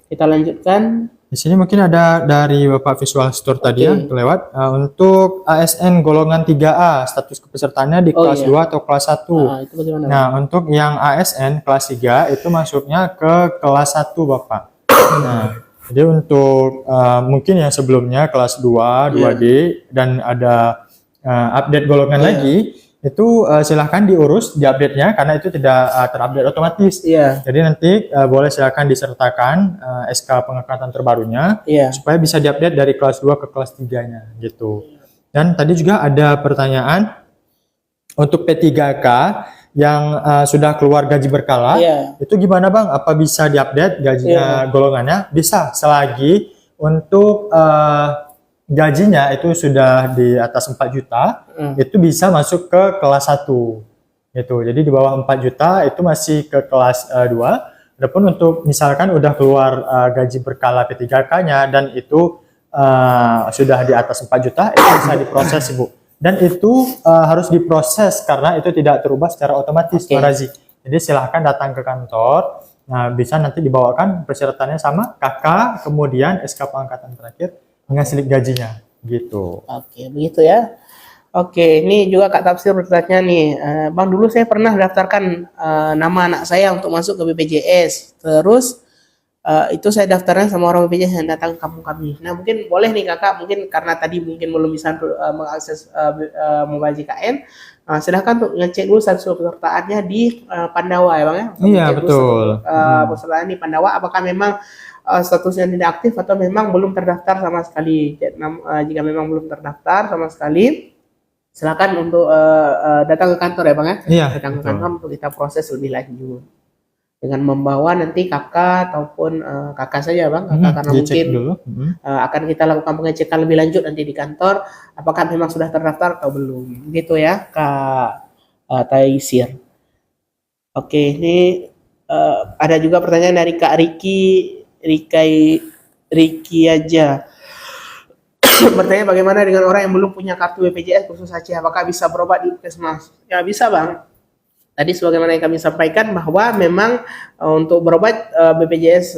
kita lanjutkan. Di sini mungkin ada dari Bapak Visual Store tadi ya, lewat. Untuk ASN golongan 3A, status kepesertaannya di kelas 2 atau kelas 1. Itu bagaimana? Nah, untuk yang ASN kelas 3 itu masuknya ke kelas 1, Bapak. Nah, jadi untuk mungkin yang sebelumnya kelas 2, 2D, dan ada update golongan lagi, itu silahkan diurus, diupdate-nya, karena itu tidak terupdate otomatis. Jadi nanti boleh silahkan disertakan SK pengangkatan terbarunya, supaya bisa diupdate dari kelas 2 ke kelas 3-nya gitu. Dan tadi juga ada pertanyaan untuk P3K yang sudah keluar gaji berkala, itu gimana Bang? Apa bisa diupdate gajinya golongannya? Bisa, selagi untuk gajinya itu sudah di atas 4 juta, itu bisa masuk ke kelas 1 gitu. Jadi di bawah 4 juta itu masih ke kelas 2. Adapun untuk misalkan udah keluar gaji berkala P3K-nya dan itu sudah di atas 4 juta, itu bisa diproses Ibu. Dan itu harus diproses karena itu tidak terubah secara otomatis, Pak Razi. Jadi silahkan datang ke kantor. Nah, bisa nanti dibawakan persyaratannya sama, KK, kemudian SK pengangkatan terakhir, dengan slip gajinya gitu. Oke, begitu ya. Oke, ini juga Kak Tafsir bertanya nih, Bang, dulu saya pernah daftarkan nama anak saya untuk masuk ke BPJS. Terus itu saya daftarnya sama orang BPJS yang datang ke kampung kami. Nah, mungkin boleh nih Kakak, mungkin karena tadi mungkin belum bisa mengakses mobile JKN, silahkan untuk ngecek dulu status pesertaannya di Pandawa ya Bang ya. Iya, betul. Pesertaan di Pandawa, apakah memang statusnya tidak aktif atau memang belum terdaftar sama sekali. Jika memang belum terdaftar sama sekali, silakan untuk datang ke kantor ya Bang ya. Iya, Datang ke betul. kantor untuk kita proses lebih lanjut. Dengan membawa nanti kakak ataupun kakak saja Bang, kakak karena Dicek mungkin dulu. akan kita lakukan pengecekan lebih lanjut nanti di kantor apakah memang sudah terdaftar atau belum. Gitu ya Kak Taisir. Oke, ini ada juga pertanyaan dari Kak Riki aja. Bertanya bagaimana dengan orang yang belum punya kartu BPJS khusus Aceh, apakah bisa berobat di puskesmas? Ya bisa Bang. Tadi sebagaimana yang kami sampaikan bahwa memang untuk berobat BPJS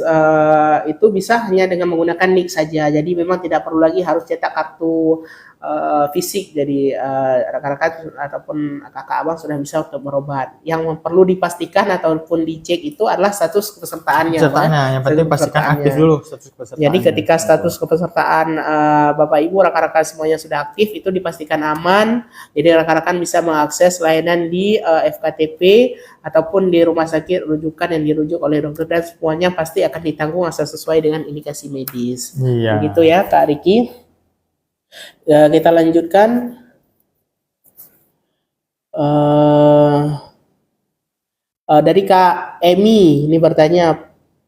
itu bisa hanya dengan menggunakan NIK saja. Jadi memang tidak perlu lagi harus cetak kartu fisik. Jadi rekan-rekan ataupun kakak abang sudah bisa untuk berobat. Yang perlu dipastikan ataupun dicek itu adalah status kepesertaannya. Pesertaannya, yang penting pastikan aktif dulu status kepesertaannya. Jadi ketika status kepesertaan Bapak Ibu rekan-rekan semuanya sudah aktif, itu dipastikan aman. Jadi rekan-rekan bisa mengakses layanan di FKTP ataupun di rumah sakit rujukan yang dirujuk oleh dokter dan semuanya pasti akan ditanggung asal sesuai dengan indikasi medis. Iya. Begitu ya Kak Riki. Kita lanjutkan. Dari Kak Emi ini bertanya,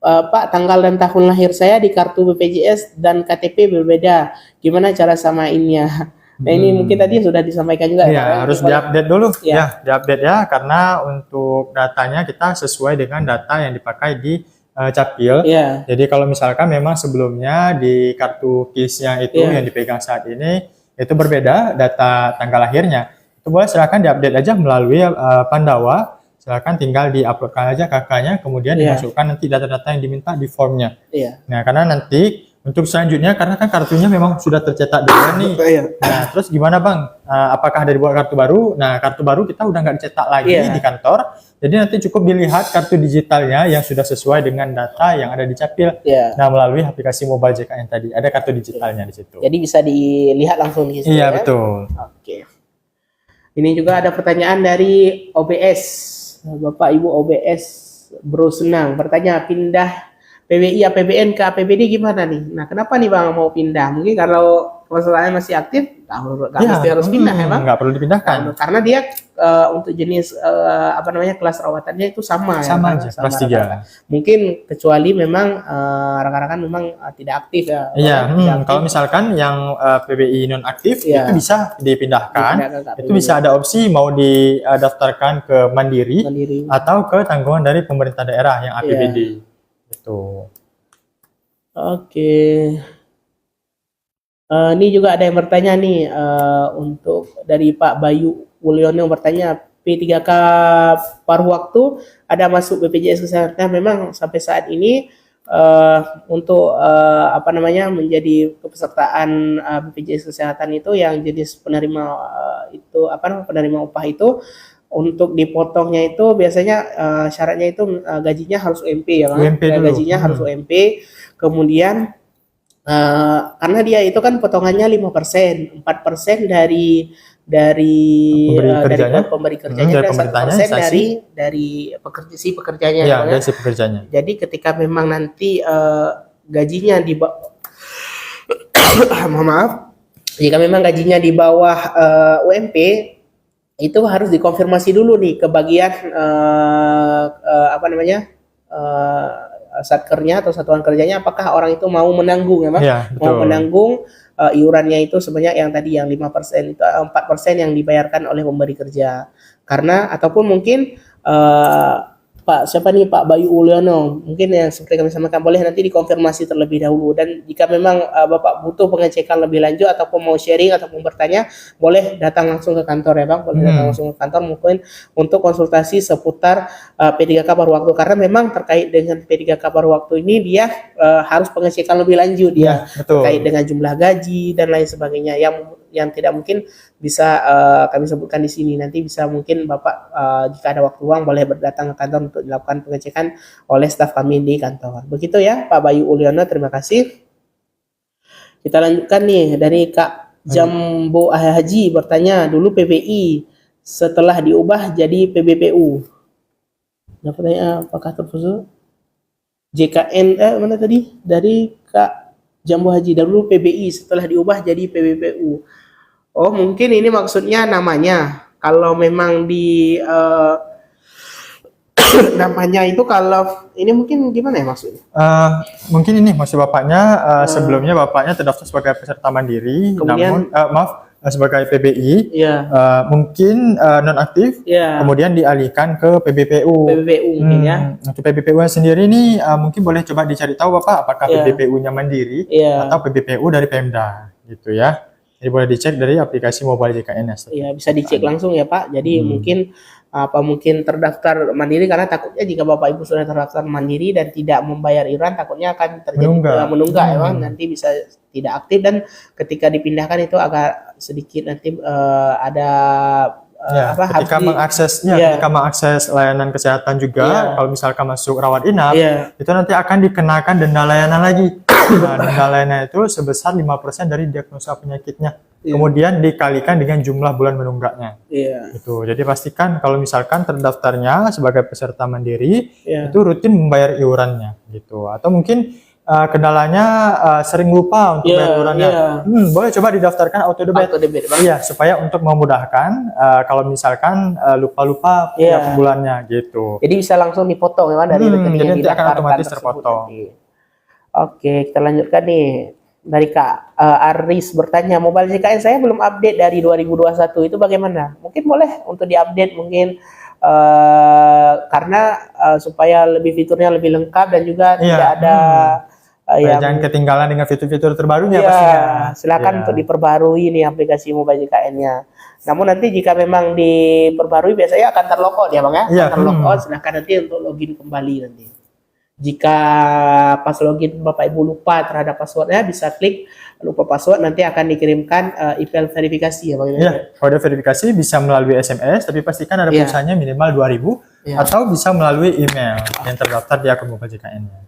Pak, tanggal dan tahun lahir saya di kartu BPJS dan KTP berbeda. Gimana cara samainnya? Nah ini mungkin tadi sudah disampaikan juga. Iya, harus diupdate dulu. Ya. Ya, diupdate ya, karena untuk datanya kita sesuai dengan data yang dipakai di Capil. Iya. Jadi kalau misalkan memang sebelumnya di kartu KIS-nya itu yang dipegang saat ini itu berbeda data tanggal lahirnya, itu boleh silakan diupdate aja melalui Pandawa. Silakan tinggal diuploadkan aja kakaknya, kemudian dimasukkan nanti data-data yang diminta di formnya. Nah, karena nanti untuk selanjutnya, karena kan kartunya memang sudah tercetak duluan nih. Nah, terus gimana Bang? Apakah ada dibuat kartu baru? Nah, kartu baru kita udah nggak dicetak lagi di kantor. Jadi nanti cukup dilihat kartu digitalnya yang sudah sesuai dengan data yang ada di Capil. Nah, melalui aplikasi mobile JKN tadi, ada kartu digitalnya di situ. Jadi bisa dilihat langsung di situ. Iya, betul. Oke. Ini juga ada pertanyaan dari OBS. Bapak Ibu OBS Bro Senang bertanya, pindah PBI APBN ke APBD gimana nih? Nah, kenapa nih Bang mau pindah? Mungkin kalau perusahaannya masih aktif, nggak mesti harus pindah ya Bang? Nggak perlu dipindahkan. Karena dia untuk jenis kelas rawatannya itu sama ya. Sama aja, kelas 3. Mungkin kecuali memang rekan-rekan memang tidak aktif ya. Iya, kalau misalkan yang PBI non aktif itu bisa dipindahkan. Itu bisa ada opsi mau didaftarkan ke Mandiri atau ke tanggungan dari pemerintah daerah yang APBD. Itu. Oke. Ini juga ada yang bertanya nih untuk dari Pak Bayu Wulyono bertanya, P3K paruh waktu ada masuk BPJS Kesehatan. Memang sampai saat ini untuk menjadi kepesertaan BPJS Kesehatan itu yang jenis penerima penerima upah itu untuk dipotongnya itu biasanya syaratnya itu gajinya harus UMP ya Bang. Gajinya harus UMP. Kemudian karena dia itu kan potongannya 5%, 4% dari pemberi kerjanya dan 1% dari pekerjanya. Ya, dari si pekerjanya. Jadi ketika memang nanti gajinya di jika memang gajinya di bawah UMP, itu harus dikonfirmasi dulu nih ke bagian satkernya atau satuan kerjanya, apakah orang itu mau menanggung mau menanggung iurannya itu sebanyak yang tadi yang 5% itu 4% yang dibayarkan oleh pemberi kerja. Karena ataupun mungkin Pak Bayu Ulyono mungkin yang seperti kami sampaikan, boleh nanti dikonfirmasi terlebih dahulu, dan jika memang Bapak butuh pengecekan lebih lanjut ataupun mau sharing ataupun bertanya, boleh datang langsung ke kantor ya Bang, boleh datang langsung ke kantor mungkin untuk konsultasi seputar P3K paruh waktu, karena memang terkait dengan P3K paruh waktu ini dia harus pengecekan lebih lanjut terkait dengan jumlah gaji dan lain sebagainya yang tidak mungkin bisa kami sebutkan di sini. Nanti bisa mungkin Bapak jika ada waktu luang boleh datang ke kantor untuk dilakukan pengecekan oleh staf kami di kantor. Begitu ya Pak Bayu Ulyono, terima kasih. Kita lanjutkan nih dari Kak Jambo Haji bertanya, dulu PBI setelah diubah jadi PBPU. Nah, pertanyaan apakah terfokus? JKN mana tadi? Dari Kak Jambu Haji, dahulu PBI setelah diubah jadi PBPU. Oh, mungkin ini maksudnya namanya. Kalau memang di namanya itu, kalau ini mungkin gimana ya maksudnya? Mungkin ini maksud bapaknya, sebelumnya bapaknya terdaftar sebagai peserta mandiri, Kemudian- namun sebagai PBI, Ya, mungkin nonaktif, ya. kemudian dialihkan ke PBPU. PBPU mungkin ya. Untuk PBPU sendiri ini mungkin boleh coba dicari tahu Bapak, apakah Ya. PBPU-nya mandiri Ya. atau PBPU dari Pemda, gitu ya. Jadi boleh dicek dari aplikasi mobile JKN. Ya, bisa dicek langsung ya Pak. Jadi mungkin terdaftar mandiri, karena takutnya jika Bapak Ibu sudah terdaftar mandiri dan tidak membayar iuran, takutnya akan terjadi menunggak ya Bang. Nanti bisa tidak aktif, dan ketika dipindahkan itu agak sedikit nanti ada ketika mengakses layanan kesehatan juga, kalau misalkan masuk rawat inap, itu nanti akan dikenakan denda layanan lagi. Nah, denda layanan itu sebesar 5% dari diagnosa penyakitnya. Kemudian dikalikan dengan jumlah bulan menunggaknya. Gitu. Jadi pastikan kalau misalkan terdaftarnya sebagai peserta mandiri, itu rutin membayar iurannya gitu. Atau mungkin kendalanya sering lupa untuk bayar iurannya. Boleh coba didaftarkan auto debit. Iya, supaya untuk memudahkan kalau misalkan lupa-lupa tiap bulannya gitu. Jadi bisa langsung dipotong ya dari rekening yang jadi akan otomatis terpotong. Oke, kita lanjutkan nih. Dari Kak Aris bertanya, mobile JKN saya belum update dari 2021, itu bagaimana? Mungkin boleh untuk diupdate mungkin, karena supaya lebih fiturnya lebih lengkap dan juga tidak ada jangan ketinggalan dengan fitur-fitur terbarunya pastinya. Silakan untuk diperbarui nih aplikasi mobile JKN-nya. Namun nanti jika memang diperbarui biasanya akan terlogout ya Bang ya? Terlogout, silakan nanti untuk login kembali nanti. Jika pas login Bapak Ibu lupa terhadap passwordnya, bisa klik lupa password, nanti akan dikirimkan email verifikasi ya Bang. Kode verifikasi bisa melalui SMS, tapi pastikan ada pulsanya minimal 2.000, atau bisa melalui email yang terdaftar di akun mobile JKN-nya.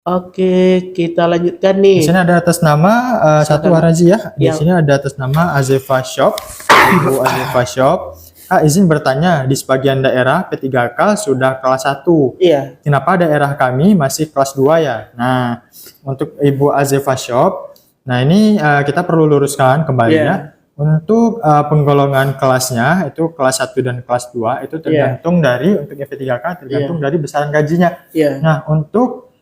Oke, kita lanjutkan nih. Di sini ada atas nama satu Warazi ya. Di sini ada atas nama Azefa Shop, Ibu Azefa Shop. Izin bertanya, di sebagian daerah P3K sudah kelas 1. Kenapa daerah kami masih kelas 2 ya? Nah, untuk Ibu Azefa Shop, nah ini kita perlu luruskan kembali ya. Untuk penggolongan kelasnya itu kelas 1 dan kelas 2 itu tergantung dari, untuk P3K tergantung dari besaran gajinya. Nah, untuk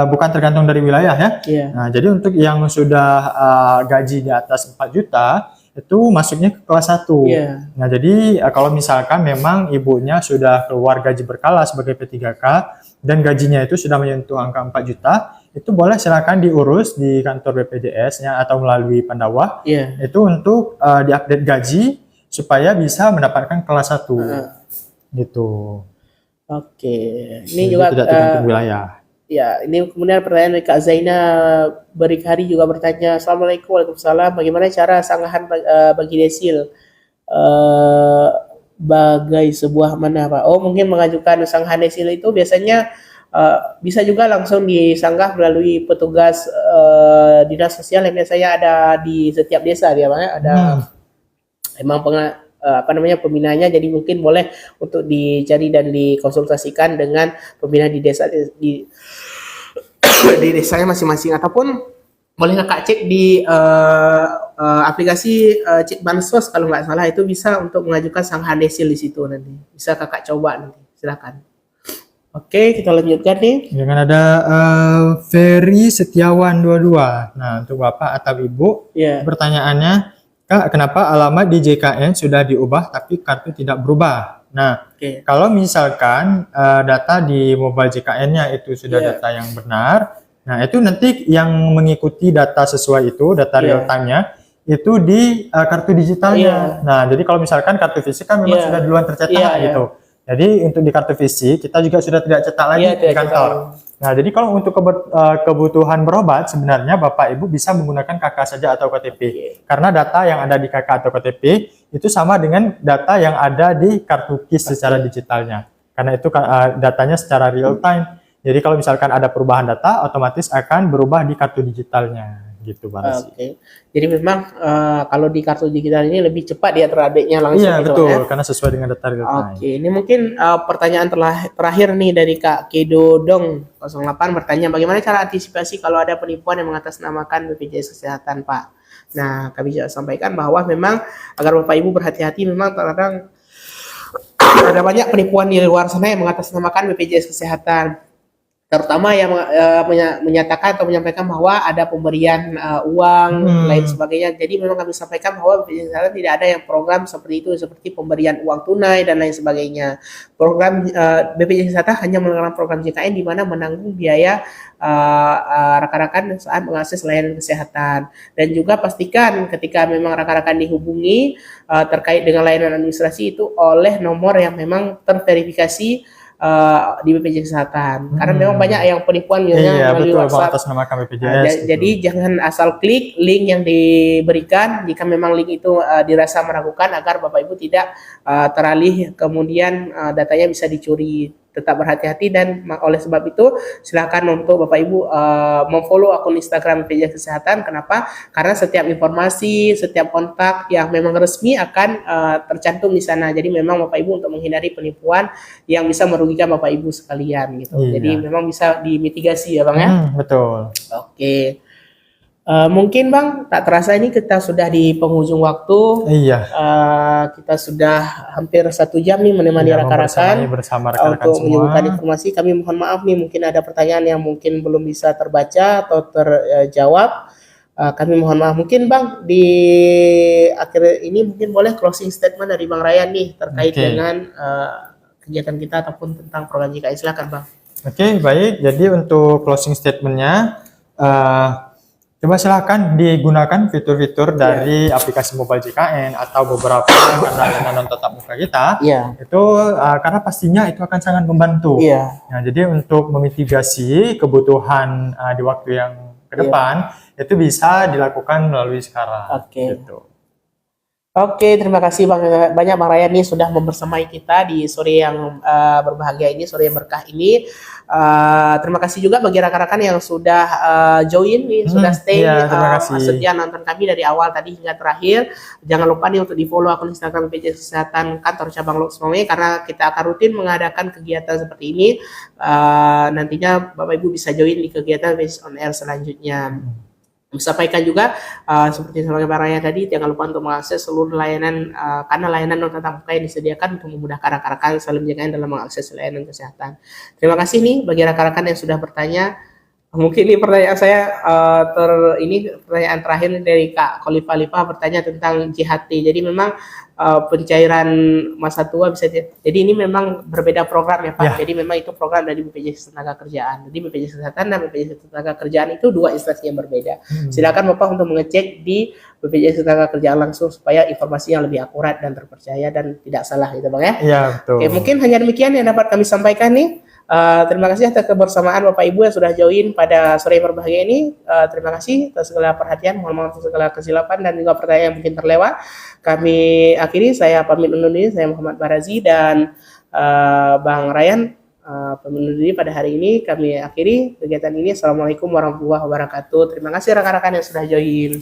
bukan tergantung dari wilayah ya. Nah, jadi untuk yang sudah gaji di atas 4 juta itu masuknya ke kelas 1. Nah, jadi kalau misalkan memang ibunya sudah keluar gaji berkala sebagai P3K dan gajinya itu sudah menyentuh angka 4 juta, itu boleh silakan diurus di kantor BPJS-nya atau melalui Pandawa. Itu untuk diupdate gaji supaya bisa mendapatkan kelas 1. Gitu. Oke. Ini jadi juga tidak tergantung wilayah. Ya, ini kemudian pertanyaan dari Kak Zaina Berikhari juga bertanya, Assalamualaikum, Waalaikumsalam, bagaimana cara sanggahan bagi desil bagai sebuah mana Pak? Oh, mungkin mengajukan sanggahan desil itu biasanya bisa juga langsung disanggah melalui petugas dinas sosial yang biasanya ada di setiap desa dia Pak ya. Ada emang pembinanya, jadi mungkin boleh untuk dicari dan dikonsultasikan dengan pembina di desa di desanya masing-masing, ataupun boleh Kakak cek di aplikasi cek bansos kalau nggak salah, itu bisa untuk mengajukan sanggahan desil di situ, nanti bisa Kakak coba nanti, silakan. Oke, kita lanjutkan nih. Dengan ada Ferry Setiawan 22. Nah, untuk Bapak atau Ibu, pertanyaannya, Kak, kenapa alamat di JKN sudah diubah tapi kartu tidak berubah? Nah, kalau misalkan data di mobile JKN-nya itu sudah data yang benar, nah itu nanti yang mengikuti data sesuai itu, data real time-nya, itu di kartu digitalnya. Nah, jadi kalau misalkan kartu fisik kan memang sudah duluan tercetak gitu. Jadi untuk di kartu fisik kita juga sudah tidak cetak lagi di kantor. Nah, jadi kalau untuk kebutuhan berobat sebenarnya Bapak Ibu bisa menggunakan KK saja atau KTP. Karena data yang ada di KK atau KTP itu sama dengan data yang ada di kartu KIS secara digitalnya. Karena itu datanya secara real time. Jadi kalau misalkan ada perubahan data, otomatis akan berubah di kartu digitalnya gitu Bang Razi. Oke. Jadi memang kalau di kartu digital ini lebih cepat dia teradiknya langsung Iya gitu, betul, ya. karena sesuai dengan data real time. Oke, ini mungkin pertanyaan terakhir nih dari Kak Kedo Dong 08 bertanya bagaimana cara antisipasi kalau ada penipuan yang mengatasnamakan BPJS Kesehatan, Pak. Nah, kami juga sampaikan bahwa memang agar Bapak Ibu berhati-hati, memang terkadang ada banyak penipuan di luar sana yang mengatasnamakan BPJS Kesehatan, terutama yang menyatakan atau menyampaikan bahwa ada pemberian uang lain sebagainya. Jadi memang kami sampaikan bahwa BPJS Kesehatan tidak ada yang program seperti itu, seperti pemberian uang tunai dan lain sebagainya. Program BPJS Kesehatan hanya menerapkan program JKN di mana menanggung biaya rekan-rekan saat mengakses layanan kesehatan. Dan juga pastikan ketika memang rekan-rekan dihubungi terkait dengan layanan administrasi itu oleh nomor yang memang terverifikasi di BPJS Kesehatan. Karena memang banyak yang penipuan Iya, melalui betul, WhatsApp. atas namakan BPJS. Gitu. Jadi jangan asal klik link yang diberikan jika memang link itu dirasa meragukan, agar Bapak Ibu tidak teralih kemudian datanya bisa dicuri. Tetap berhati-hati, dan oleh sebab itu silakan untuk Bapak Ibu memfollow akun Instagram BPJS Kesehatan. Kenapa? Karena setiap informasi, setiap kontak yang memang resmi akan tercantum di sana. Jadi memang Bapak Ibu untuk menghindari penipuan yang bisa merugikan Bapak Ibu sekalian gitu. Iya. Jadi memang bisa dimitigasi ya Bang ya. Betul. Oke. Mungkin Bang, tak terasa ini kita sudah di penghujung waktu. Iya. Kita sudah hampir 1 jam nih menemani rekan-rekan bersama rekan-rekan untuk semua. menyuguhkan informasi. Kami mohon maaf nih, mungkin ada pertanyaan yang mungkin belum bisa terbaca atau terjawab. Kami mohon maaf. Mungkin Bang, di akhir ini mungkin boleh closing statement dari Bang Ryan nih terkait dengan kegiatan kita ataupun tentang program JKN. Silakan Bang. Oke, baik. Jadi untuk closing statementnya, coba silahkan digunakan fitur-fitur dari aplikasi mobile JKN atau beberapa layanan non tatap muka kita. Itu karena pastinya itu akan sangat membantu. Nah, jadi untuk memitigasi kebutuhan di waktu yang ke depan itu bisa dilakukan melalui sekarang. Gitu. Oke, terima kasih banyak Bang Ryan nih sudah membersamai kita di sore yang berbahagia ini, sore yang berkah ini. Terima kasih juga bagi rekan-rekan yang sudah join nih, sudah stay setia nonton kami dari awal tadi hingga terakhir. Jangan lupa nih untuk di-follow akun Instagram BPJS Kesehatan Kantor Cabang Loks Mawai, karena kita akan rutin mengadakan kegiatan seperti ini. Nantinya Bapak Ibu bisa join di kegiatan Based on Air selanjutnya. Sampaikan juga seperti sebagai barangnya tadi, jangan lupa untuk mengakses seluruh layanan karena layanan non tatap muka yang disediakan untuk memudahkan rekan-rekan saling JKN dalam mengakses layanan kesehatan. Terima kasih nih bagi rekan-rekan yang sudah bertanya. Mungkin ini pertanyaan saya pertanyaan terakhir dari Kak Khalifa bertanya tentang JHT. Jadi memang pencairan masa tua bisa jadi ini memang berbeda program ya Pak. Jadi memang itu program dari BPJS Ketenagakerjaan. Jadi BPJS Kesehatan dan BPJS Ketenagakerjaan itu dua instansi yang berbeda. Silakan Bapak untuk mengecek di BPJS Ketenagakerjaan langsung supaya informasi yang lebih akurat dan terpercaya dan tidak salah gitu Bang ya. Iya, betul. Oke, mungkin hanya demikian yang dapat kami sampaikan nih. Terima kasih atas kebersamaan Bapak Ibu yang sudah join pada sore yang berbahagia ini. Terima kasih atas segala perhatian, mohon maaf atas segala kesilapan dan juga pertanyaan yang mungkin terlewat. Kami akhiri, saya pamit undur diri, saya Muhammad Barazi dan Bang Ryan pamit undur diri pada hari ini. Kami akhiri kegiatan ini. Assalamualaikum warahmatullahi wabarakatuh. Terima kasih rekan-rekan yang sudah join.